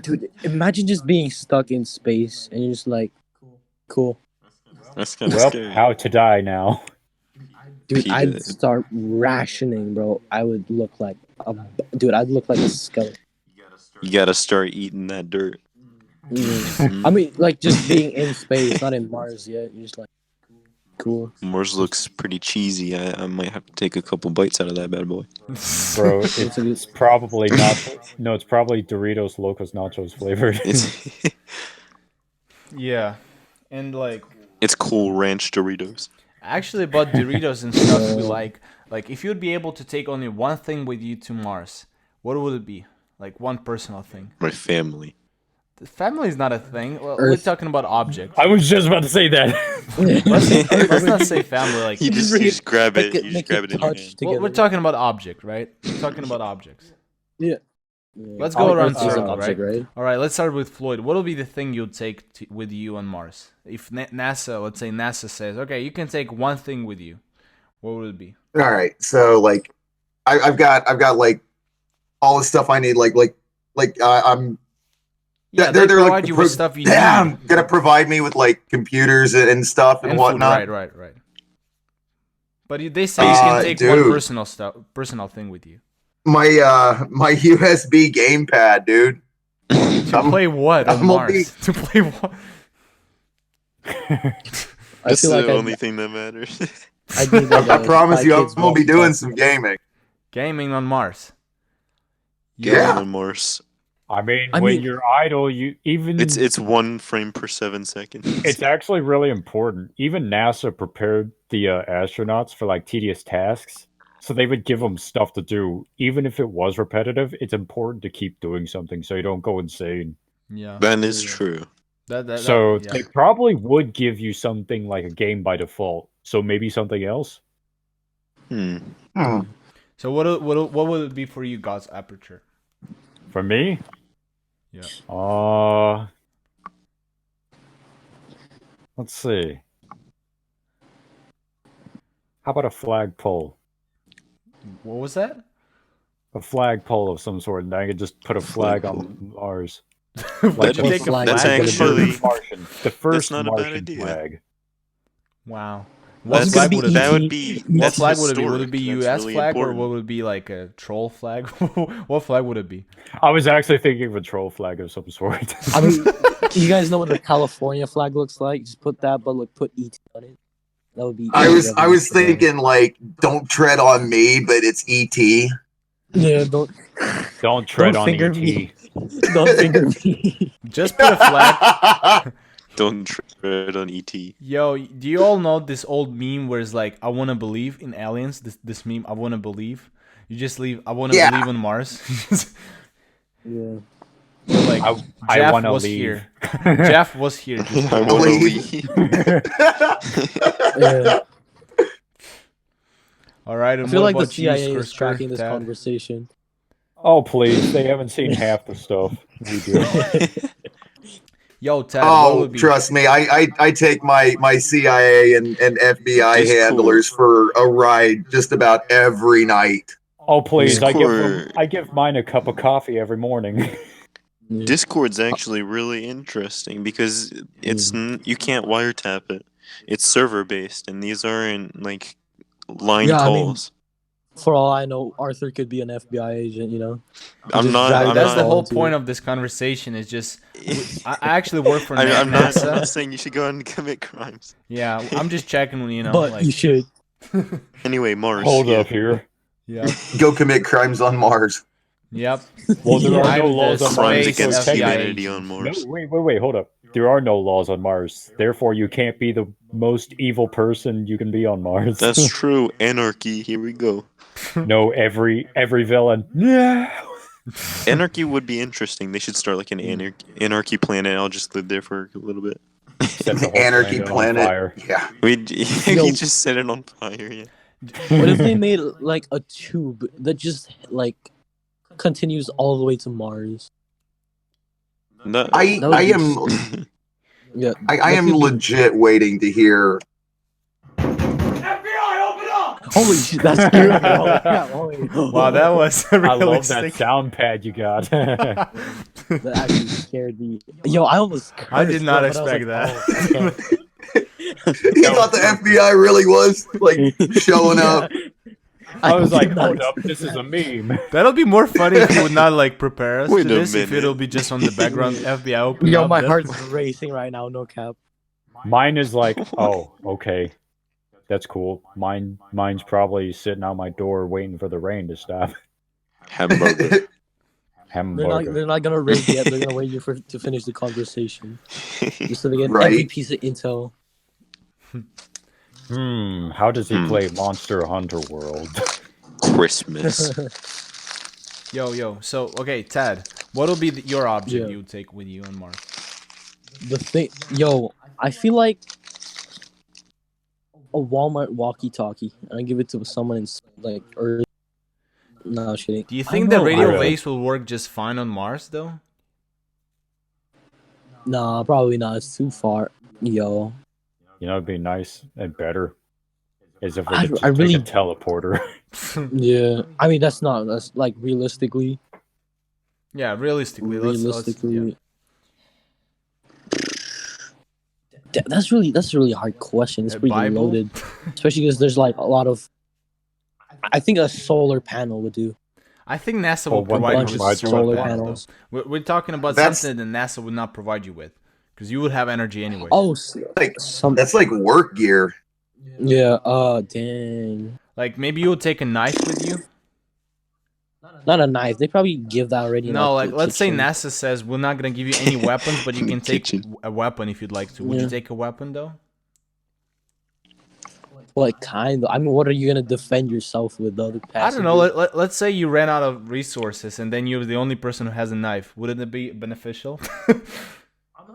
Dude, imagine just being stuck in space and you're just like, cool. That's kind of Well, scary. how to die now. Dude, Pete I'd did. start rationing, bro. I'd look like a skeleton. You gotta start eating that dirt. I mean, like just being in space, not in Mars yet. You're just like cool. Mars looks pretty cheesy. I might have to take a couple bites out of that bad boy. Bro, it's probably not. No, it's probably Doritos Locos Nachos flavored. It's Yeah, and like it's Cool Ranch Doritos. actually about Doritos and stuff, we like if you'd be able to take only one thing with you to Mars, what would it be? Like one personal thing. My family. The family is not a thing. Well, we're Earth. talking about objects. I was just about to say that. Let's not say family. Like You just grab it. You just grab it in your hand. well, we're talking about object, right? We're talking about objects. Yeah. Let's go around Earth is an circle, object, right? All right, let's start with Floyd. What will be the thing you'll take with you on Mars? If NASA, let's say NASA says, okay, you can take one thing with you, what would it be? All right, so like, I've got like all the stuff I need. I'm. Yeah, they're they like provide you with stuff you damn, need. gonna provide me with like computers and stuff and And food, whatnot. right. But they say you can take one dude. personal thing with you. My USB gamepad, dude. To play what on I'm gonna Mars? To play what? I That's feel like the only thing that matters. I need like I promise you, I'm kids gonna be walkie-talkie. doing some gaming. Gaming on Mars. Yeah. On Mars. I mean, I when mean- you're idle, you even It's 1 frame per 7 seconds. it's actually really important. Even NASA prepared the astronauts for like tedious tasks, so they would give them stuff to do, even if it was repetitive. It's important to keep doing something so you don't go insane. Yeah. That is true. So yeah. they probably would give you something like a game by default. So maybe something else. Hmm. So what would it be for you, God's Aperture? For me, Yeah. Let's see. How about a flagpole? What was that? A flagpole of some sort, and I could just put a flag on Mars. Why'd you what take a flag? That's flag? actually Martian. The first not a bad Martian idea. flag. Wow. What That's flag gonna would it be be? that would be What that's flag would it be? Would it historic. be That's U.S. really flag important. or what would it be, like a troll flag? What flag would it be? I was actually thinking of a troll flag of some sort. I mean, you guys know what the California flag looks like? Just put that, but like put ET on it. That would be. I was thinking like, don't tread on me, but it's ET. Yeah, Don't tread Don't on finger ET. me. don't finger me. Just put a flag. Don't tread on ET. Yo, do you all know this old meme where it's like, I want to believe in aliens? This meme, I want to believe. You just leave, I want to Yeah. believe on Mars. Yeah. Like, I Jeff want to was leave. here. Jeff was here. Just I now. want to Leave. leave. Yeah. All right, I and feel what like the about you, CIA is Skr, tracking this Dad? conversation. Oh please, they haven't seen half the stuff we do. Yo, Ted, what Oh, would be? trust me, I take my CIA and FBI Discord. handlers for a ride just about every night. Oh please, Discord. I give mine a cup of coffee every morning. Discord's actually really interesting because it's you can't wiretap it. It's server based, and these aren't like line Yeah, I mean, calls. For all I know, Arthur could be an FBI agent, you know? I'm just not. drag I'm That's not, the whole volunteer. point of this conversation. Is just I actually work for I'm not NASA. saying you should go out and commit crimes. Yeah, I'm just checking. You know, But like, you should. Anyway, Mars. Hold yeah. up here. yeah, Go commit crimes on Mars. yep. Well, there are no I'm laws the on Crimes Mars. space against FBI humanity agent. on No, Mars. wait, hold up. There are no laws on Mars. Therefore, you can't be the most evil person you can be on Mars. That's true. Anarchy. Here we go. No, every villain. No. Anarchy would be interesting. They should start like an anarchy planet. I'll just live there for a little bit. Set the whole Anarchy on planet. fire. Yeah. We Yo. you just set it on fire. Yeah. What if they made like a tube that just like continues all the way to Mars? No, I That would I be am Yeah. I am legit waiting to hear. Holy shit, that's scary. Holy crap, holy- Wow, that was I love that realistic. sound pad you got. That actually scared me. Yo, I almost cursed, I did not bro, but I was expect like, that. oh, You thought the FBI really was like showing up. I was like, did hold not- up, this is a meme. That'll be more funny if you would not like prepare us Wait to a this. If minute. it'll be just on the background, FBI open Yo, up. my then- heart's racing right now. No cap. Mine is like, oh, okay. That's cool. Mine's probably sitting out my door waiting for the rain to stop. Hamburger. Hamburger. They're not gonna raid yet. They're gonna wait you to finish the conversation, just so they get every Right. piece of intel. How does he play Monster Hunter World? Christmas. Yo. So, okay, Tad, what'll be your object Yeah. you would take with you on Mars? The thing, yo, I feel like a Walmart walkie-talkie, and I give it to someone in like Earth. No shitting. Do you I think the know, radio I- waves will work just fine on Mars, though? Nah, probably not. It's too far. Yo, You know, it'd be nice and better is if we I- could just I take really- a teleporter. yeah. I mean, that's like realistically. Yeah, realistically, let's yeah. That's a really hard question. It's A pretty Bible? loaded, especially because there's like a lot of. I think a solar panel would do. I think NASA Or will one provide bunch you of with solar panels, panels. though. We're talking about That's- something that NASA would not provide you with, because you would have energy anyway. Oh, Like some. that's like work gear. Yeah. Dang. Like maybe you would take a knife with you. Not a knife. They probably give that already. in, No, like like the let's say kitchen. NASA says we're not gonna give you any weapons, but you In the can take kitchen. a weapon if you'd like to. Would you Yeah. take a weapon though? Like kind of. I mean, what are you gonna defend yourself with the other I don't know. passengers? Let's say you ran out of resources and then you're the only person who has a knife. Wouldn't it be beneficial?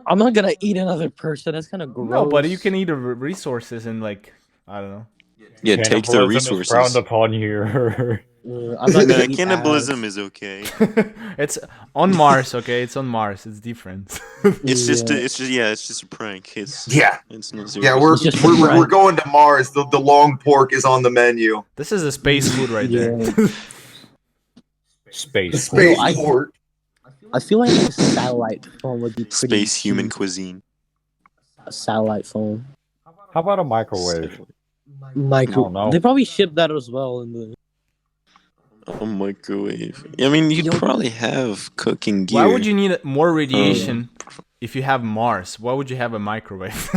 I'm not gonna eat another person. That's kind of gross. No, but you can eat the resources and like I don't know. Yeah, take their Cannibalism is frowned resources. upon here. I'm not gonna Nah, eat cannibalism ass. is okay. It's on Mars, okay? It's on Mars. It's different. It's just, Yeah. it's just a prank. It's Yeah, not serious. yeah. We're It's just we're, we're, fried. we're going to Mars. The long pork is on the menu. This is a space food right there. Yeah. Space. Space I- pork. I feel like a satellite phone would be pretty. space human cheap. cuisine. A satellite phone. How about a microwave? Micro. don't know. They probably ship that as well in the. A microwave. I mean, you'd probably have cooking gear. Why would you need more radiation if you have Mars? Why would you have a microwave?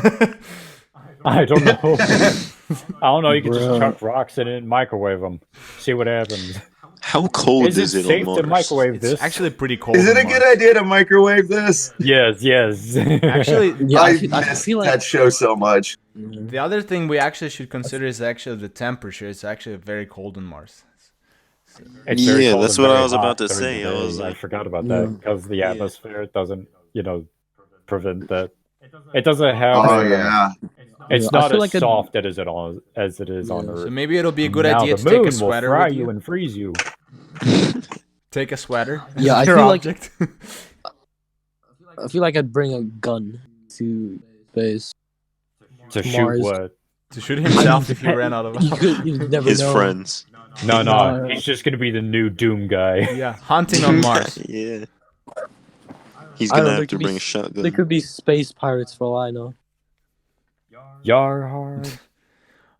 I don't know. I don't know. You can just Bruh. chuck rocks in it and microwave them. See what happens. How cold Is it on safe Mars? to microwave It's this? actually pretty cold. Is it on a good Mars. idea to microwave this? Yes, yes. Actually, Yeah, I I miss feel like. that show so much. the other thing we actually should consider is actually the temperature. It's actually very cold on Mars. It's very Yeah, cold that's and what I very was about hot to during say. the I was day. I like- forgot about Yeah. that because the Yeah. atmosphere doesn't, prevent that. It doesn't have. Oh yeah. It's Yeah, I not feel as like soft as it is on Yeah. Earth. So maybe it'll be a good now idea the to take moon a sweater will fry with you you. and freeze you. Take a sweater. Yeah, I Your feel like- object. I feel like I'd bring a gun to space. To shoot Mars. what? to shoot himself if he ran out of. You never His know. friends. No, No. he's just gonna be the new Doom guy. Yeah, hunting on Mars. Yeah. He's I don't gonna know, have there to could be bring a s- shotgun. There could be space pirates for all I know. Yar hard.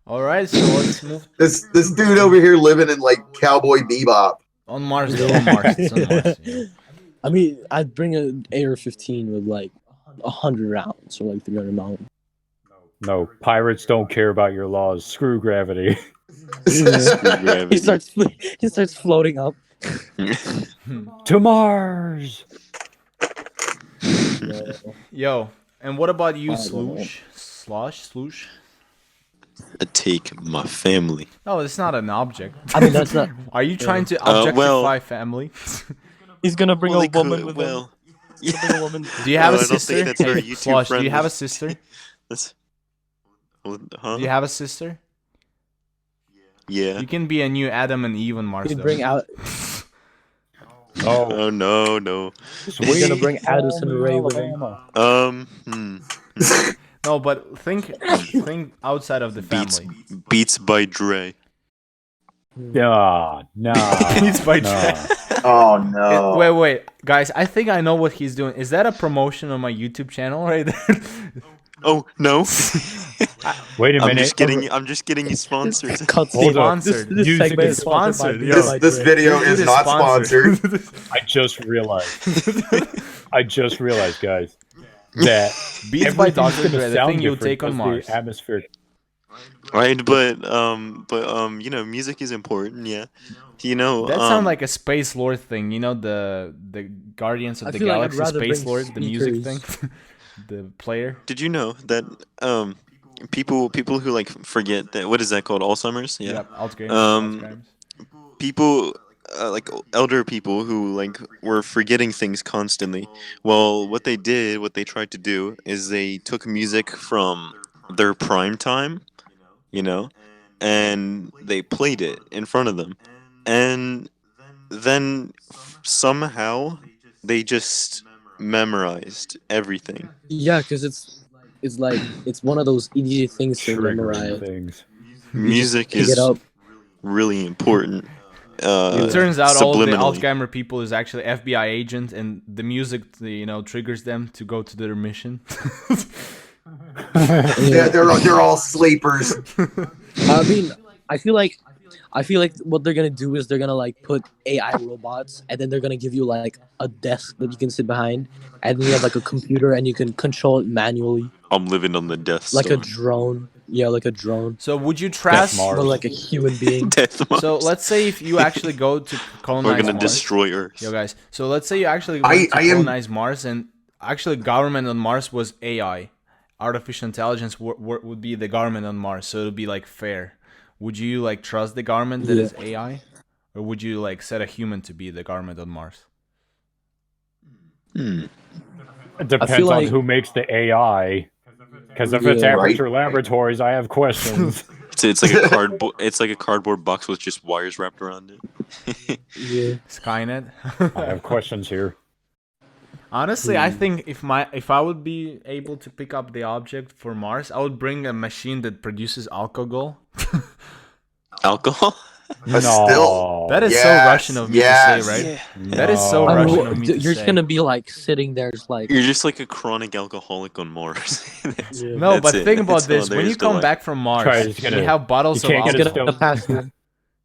All right, so let's move This dude over here living in like Cowboy Bebop. on Mars. Though, on Mars. It's on Mars. Yeah. I mean, I'd bring an AR-15 with like 100 rounds or like 300 rounds. No, pirates don't care about your laws. Screw gravity. Gravity. He starts floating up. To Mars. Yo, and what about you, I don't know. Sloosh? I take my family. No, it's not an object. I mean, that's not. Are you trying to well- objectify family? He's gonna bring Well, a they woman could- with well, him. yeah. Bring a woman. Do you have No, a I don't think sister? that's very Hey, YouTube Slosh, do you friendly. have a sister? That's- Huh? Do you have a sister? Yeah. You can be a new Adam and Eve on Mars. He'd though. bring out. Oh, Oh no. He's gonna bring Addison Rae with him. No, but think outside of the Beats family. Beats by Dre. nah. Beats by nah. Dre. Oh no. Wait, guys. I think I know what he's doing. Is that a promotion on my YouTube channel right there? Oh no. Wait a minute. I'm just getting you sponsored. Cutscene. Hold up. Sponsored. This Music segment is is sponsored by sponsored, Beat yo. by This Dre. video This is dude not sponsored. I just realized, guys, that Beats by everything's Dr. gonna Dre, the sound thing you'll different take on because Mars. the atmosphere. Right, but you know, music is important. Yeah, you know. That sounds like a space lord thing, you know, the Guardians of I the feel like I'd Galaxy rather Space bring Lord, the music speakers. thing, the player. Did you know that people who like forget that, what is that called, Alzheimer's? Yeah. Yep, Alzheimer's. Um, Alzheimer's. People like elder people who like were forgetting things constantly. Well, what they tried to do is they took music from their prime time, you know, and they played it in front of them, and then somehow they just memorized everything. Yeah, because it's like it's one of those easy things to Triggering memorize. things. Music Pick it is up. really important. It turns out all of the subliminally. Alzheimer people is actually FBI agents, and the music, you know, triggers them to go to their mission. Yeah, they're all sleepers. I mean, I feel like what they're gonna do is they're gonna like put AI robots, and then they're gonna give you like a desk that you can sit behind, and then you have like a computer, and you can control it manually, I'm living on the Death like a Star. drone. Yeah, like a drone, So would you trust? Mars. but like a human being. Death Mars. So let's say if you actually go to We're colonize gonna Mars. destroy Earth. Yo guys, so let's say you actually I went to am- colonize Mars, and actually government on Mars was AI. Artificial intelligence would be the government on Mars, so it would be like fair. Would you like trust the government that Yeah. is AI? Or would you like set a human to be the government on Mars? Hmm. It depends feel on like- who makes the AI. Because if it's Yeah. Aperture Laboratories, I have questions. It's like a cardboard. It's like a cardboard box with just wires wrapped around it. Yeah. Skynet? I have questions here. Honestly, I think if I would be able to pick up the object for Mars, I would bring a machine that produces alcohol. Alcohol. But still- That is Yes, so Russian of me yes. to say, right? Yeah. That is so No. Russian of me to You're say. just gonna be like sitting there, just like You're just like a chronic alcoholic on Mars. Yeah. No, That's but it. think about That's all this. When there you is to come life. back from Mars, Try, he's you gonna- have bottles you of can't get alcohol. gonna pass.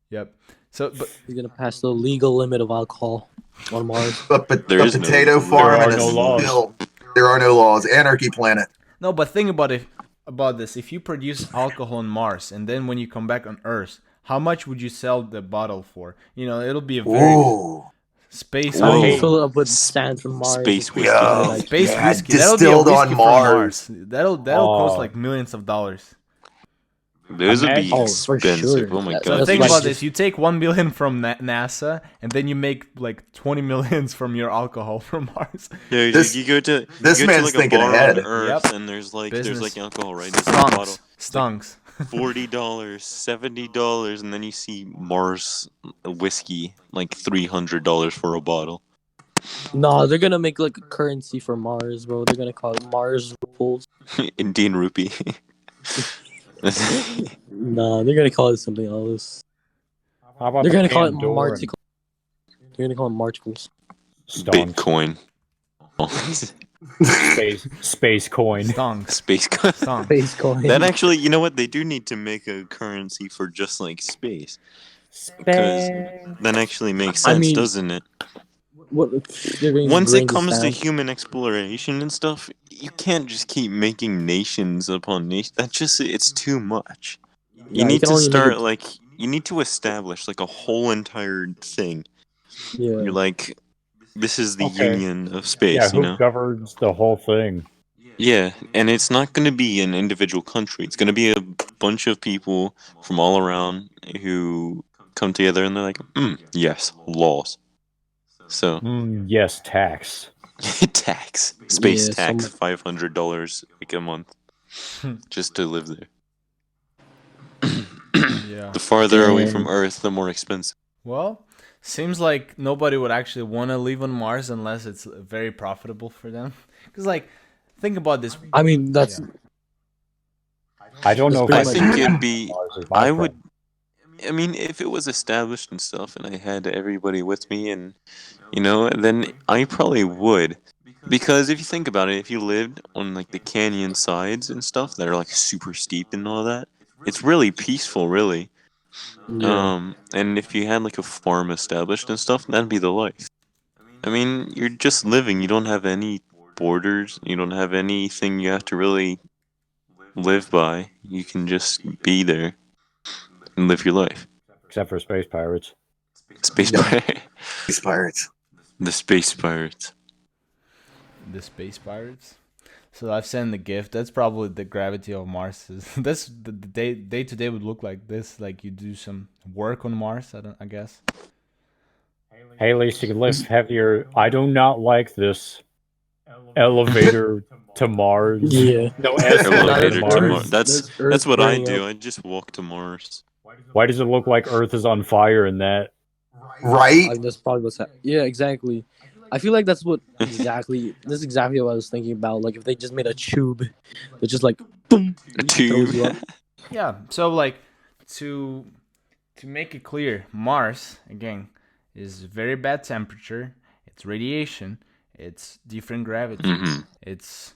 Yep. So, but He's gonna pass the legal limit of alcohol on Mars. There a is no- potato there farm are and no a laws. still. There are no laws. Anarchy planet. no, but think about this. If you produce alcohol on Mars and then when you come back on Earth, how much would you sell the bottle for? You know, it'll be a very Ooh. space. Whoa. I mean, Okay, fill it up with sand from Mars. Space whiskey. Yo. Like, space Yeah, whiskey. That'll be a distilled whiskey on from Mars. That'll cost Oh. like millions of dollars. Those would be Oh, for expensive. sure. Oh my That's- So god. that's think like about just- this: you take 1 million from NASA, and then you make like 20 millions from your alcohol from Mars. Yeah, This- you go to this you go man's to like thinking a bar ahead. on Earth, Yep. and there's Business. like alcohol right in the bottle. Stunks. $40, $70, and then you see Mars whiskey like $300 for a bottle. No, they're gonna make like a currency for Mars, bro. They're gonna call it Mars rupees. Indian rupee. No, they're gonna call it something else. How about They're the gonna call it Pandoran Marticles. They're gonna call it Marticles. stonks? Bitcoin. Space coin. Stunks. Space coin. Stunks. Space coin. That actually, you know what? They do need to make a currency for just like space. Because that actually makes I sense, mean- doesn't it? What, they're gonna Once bring it this comes to down. human exploration and stuff, you can't just keep making nations upon nations. That's just, it's too much. You Yeah, need can to only make start it- like, you need to establish like a whole entire thing. Yeah. You're like, this is the Okay. union of space, Yeah, you who know? governs the whole thing? Yeah, and it's not going to be an individual country. It's going to be a bunch of people from all around who come together and they're like, yes, laws. So, Yes, tax. tax. Space Yeah, tax, some- $500 like a month. Just to live there. Yeah. The farther away Damn. from Earth, the more expensive. Well, seems like nobody would actually want to live on Mars unless it's very profitable for them. Because, like, think about this. I mean, that's Yeah. I don't know if That's I pretty think much- it'd be. Mars is my I friend. would. I mean, if it was established and stuff, and I had everybody with me, and then I probably would, Because if you think about it, if you lived on like the canyon sides and stuff that are like super steep and all that, it's really peaceful, really. Yeah. And if you had like a farm established and stuff, that'd be the life. I mean, you're just living. You don't have any borders. You don't have anything you have to really live by. You can just be there and live your life. Except for space pirates. Space Yeah. pirate. These pirates. The space pirates. The space pirates. So I've sent the gift. That's probably the gravity of Mars. That's the day to day would look like this. Like you do some work on Mars. I guess. Hey, at least you can lift heavier. I do not like this elevator to Mars. Yeah. No escalator Elevator to to Mars. Mars. That's Earth what I burning do. up. I just walk to Mars. Why does it look like Earth is on fire in that? Right? That's probably what's happening. Yeah, exactly. I feel like that's what exactly. This is exactly what I was thinking about. Like if they just made a tube, that just like boom, A throws you up. tube. Yeah. So like to make it clear, Mars again is very bad temperature. It's radiation. It's different gravity. Mm-hmm. It's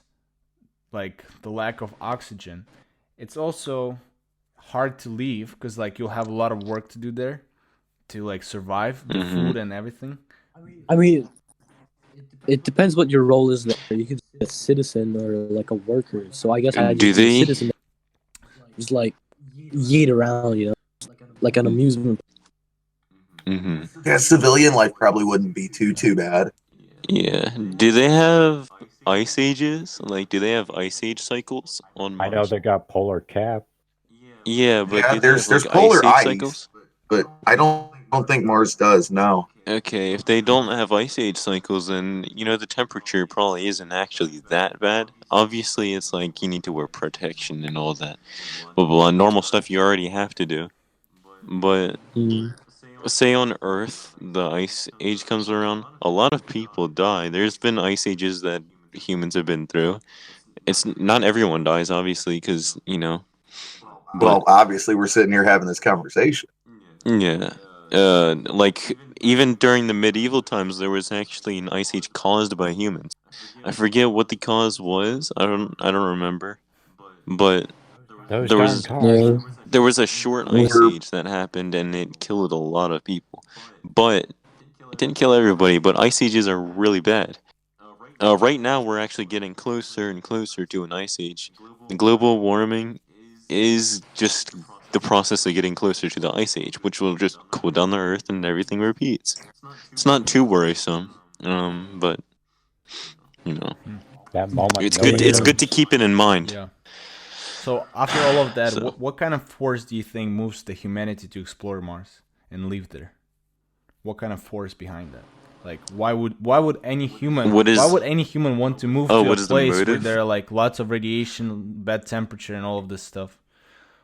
like the lack of oxygen. It's also hard to leave because like you'll have a lot of work to do there to like survive the Mhm. food and everything. I mean, it depends what your role is there. You could be a citizen or like a worker. So I guess I Do just be a they? citizen. Just like yeet around, like an amusement. Mm-hmm. Yeah, civilian life probably wouldn't be too bad. Yeah. Do they have ice ages? Like, do they have ice age cycles on I Mars? know they got polar cap. Yeah, but Yeah, do they there's have, like, polar ice age ice. cycles? But I don't think Mars does. No. Okay, if they don't have ice age cycles, then the temperature probably isn't actually that bad. Obviously, it's like you need to wear protection and all that, but normal stuff you already have to do. But say on Earth, the ice age comes around, a lot of people die. There's been ice ages that humans have been through. It's not everyone dies, obviously, because Well, obviously, we're sitting here having this conversation. Yeah. Like even during the medieval times, there was actually an ice age caused by humans. I forget what the cause was. I don't remember. But Those there darn was cars. there was a short ice We're- age that happened, and it killed a lot of people. But it didn't kill everybody. But ice ages are really bad. Right now, we're actually getting closer and closer to an ice age. The global warming is just the process of getting closer to the ice age, which will just cool down the Earth and everything repeats. It's not too worrisome, but That moment. it's nobody good. It's knows. good to keep it in mind. Yeah. So after all of that, So- what kind of force do you think moves the humanity to explore Mars and live there? What kind of force behind that? Like why would any human What is- why would any human want to move Oh, to a what is the place where motive? there are like lots of radiation, bad temperature, and all of this stuff?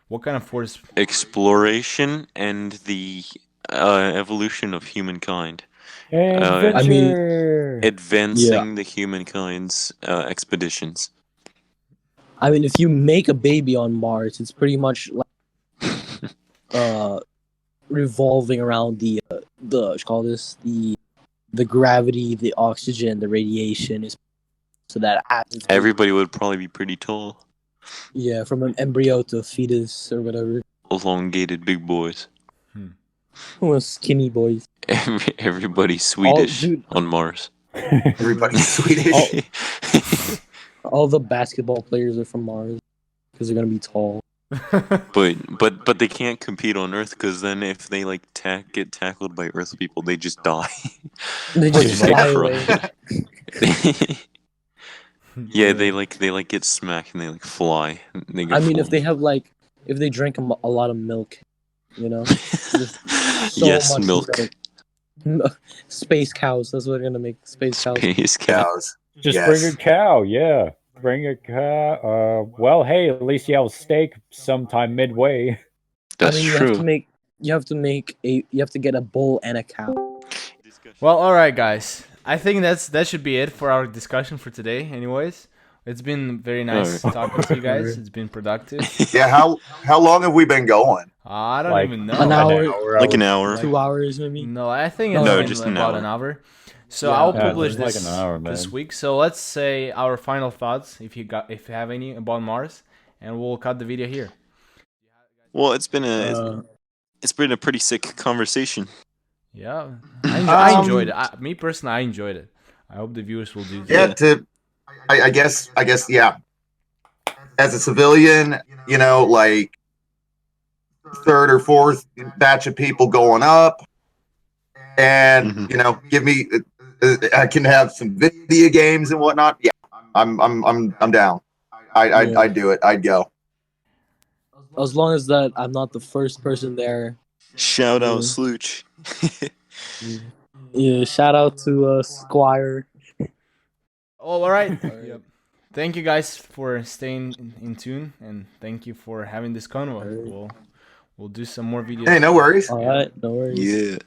What kind of force? Exploration and the evolution of humankind, Adventure. advancing the humankind's expeditions. I mean, if you make a baby on Mars, it's pretty much like revolving around the what you call this the gravity, the oxygen, the radiation is so that happens. Everybody would probably be pretty tall, Yeah, from an embryo to a fetus or whatever. elongated big boys. Well, skinny boys. Everybody's Swedish dude. on Mars. Everybody's Swedish. All the basketball players are from Mars because they're gonna be tall. But they can't compete on Earth because then if they like get tackled by Earth people, they just die. They just They fly cry. away. Yeah, they get smacked and they like fly. They I mean, if fall. they have like, if they drink a lot of milk, just so Yes, much milk. Space cows. That's what they're gonna make space cows. Space cow. Cows. Just Yes. bring a cow, yeah. Bring a cow. Well, hey, at least you have a steak sometime midway. That's I mean, true. you have to get a bull and a cow. Well, all right, guys. I think that should be it for our discussion for today. Anyways, it's been very nice Alright. talking to you guys. It's been productive. Yeah, how long have we been going? I don't Like even know. An hour, Like an hour. 2 hours maybe. No, I think No, it's been just about an an hour. So Yeah, I'll yeah, publish it's like this an hour, this man. week. So let's say our final thoughts, if you have any about Mars, and we'll cut the video here. Well, Uh, it's been a pretty sick conversation. Yeah, I enjoyed Um, it. Me personally, I enjoyed it. I hope the viewers will do yeah, too. Yeah. I guess, yeah. As a civilian, like third or fourth batch of people going up, and Mhm. give me, I can have some video games and whatnot. Yeah, I'm down. yeah. I'd do it. I'd go. As long as that I'm not the first person there. Shout out Yeah. Slooch. Yeah. Shout out to Squire. Oh, all right. All right. Yep. Thank you guys for staying in tune, and thank you for having this convo. Alright. We'll do some more videos. Hey, no worries. All right. No worries. Yeah.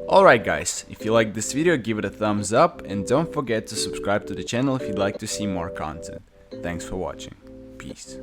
Alright guys, if you like this video, give it a thumbs up, and don't forget to subscribe to the channel if you'd like to see more content. Thanks for watching. Peace.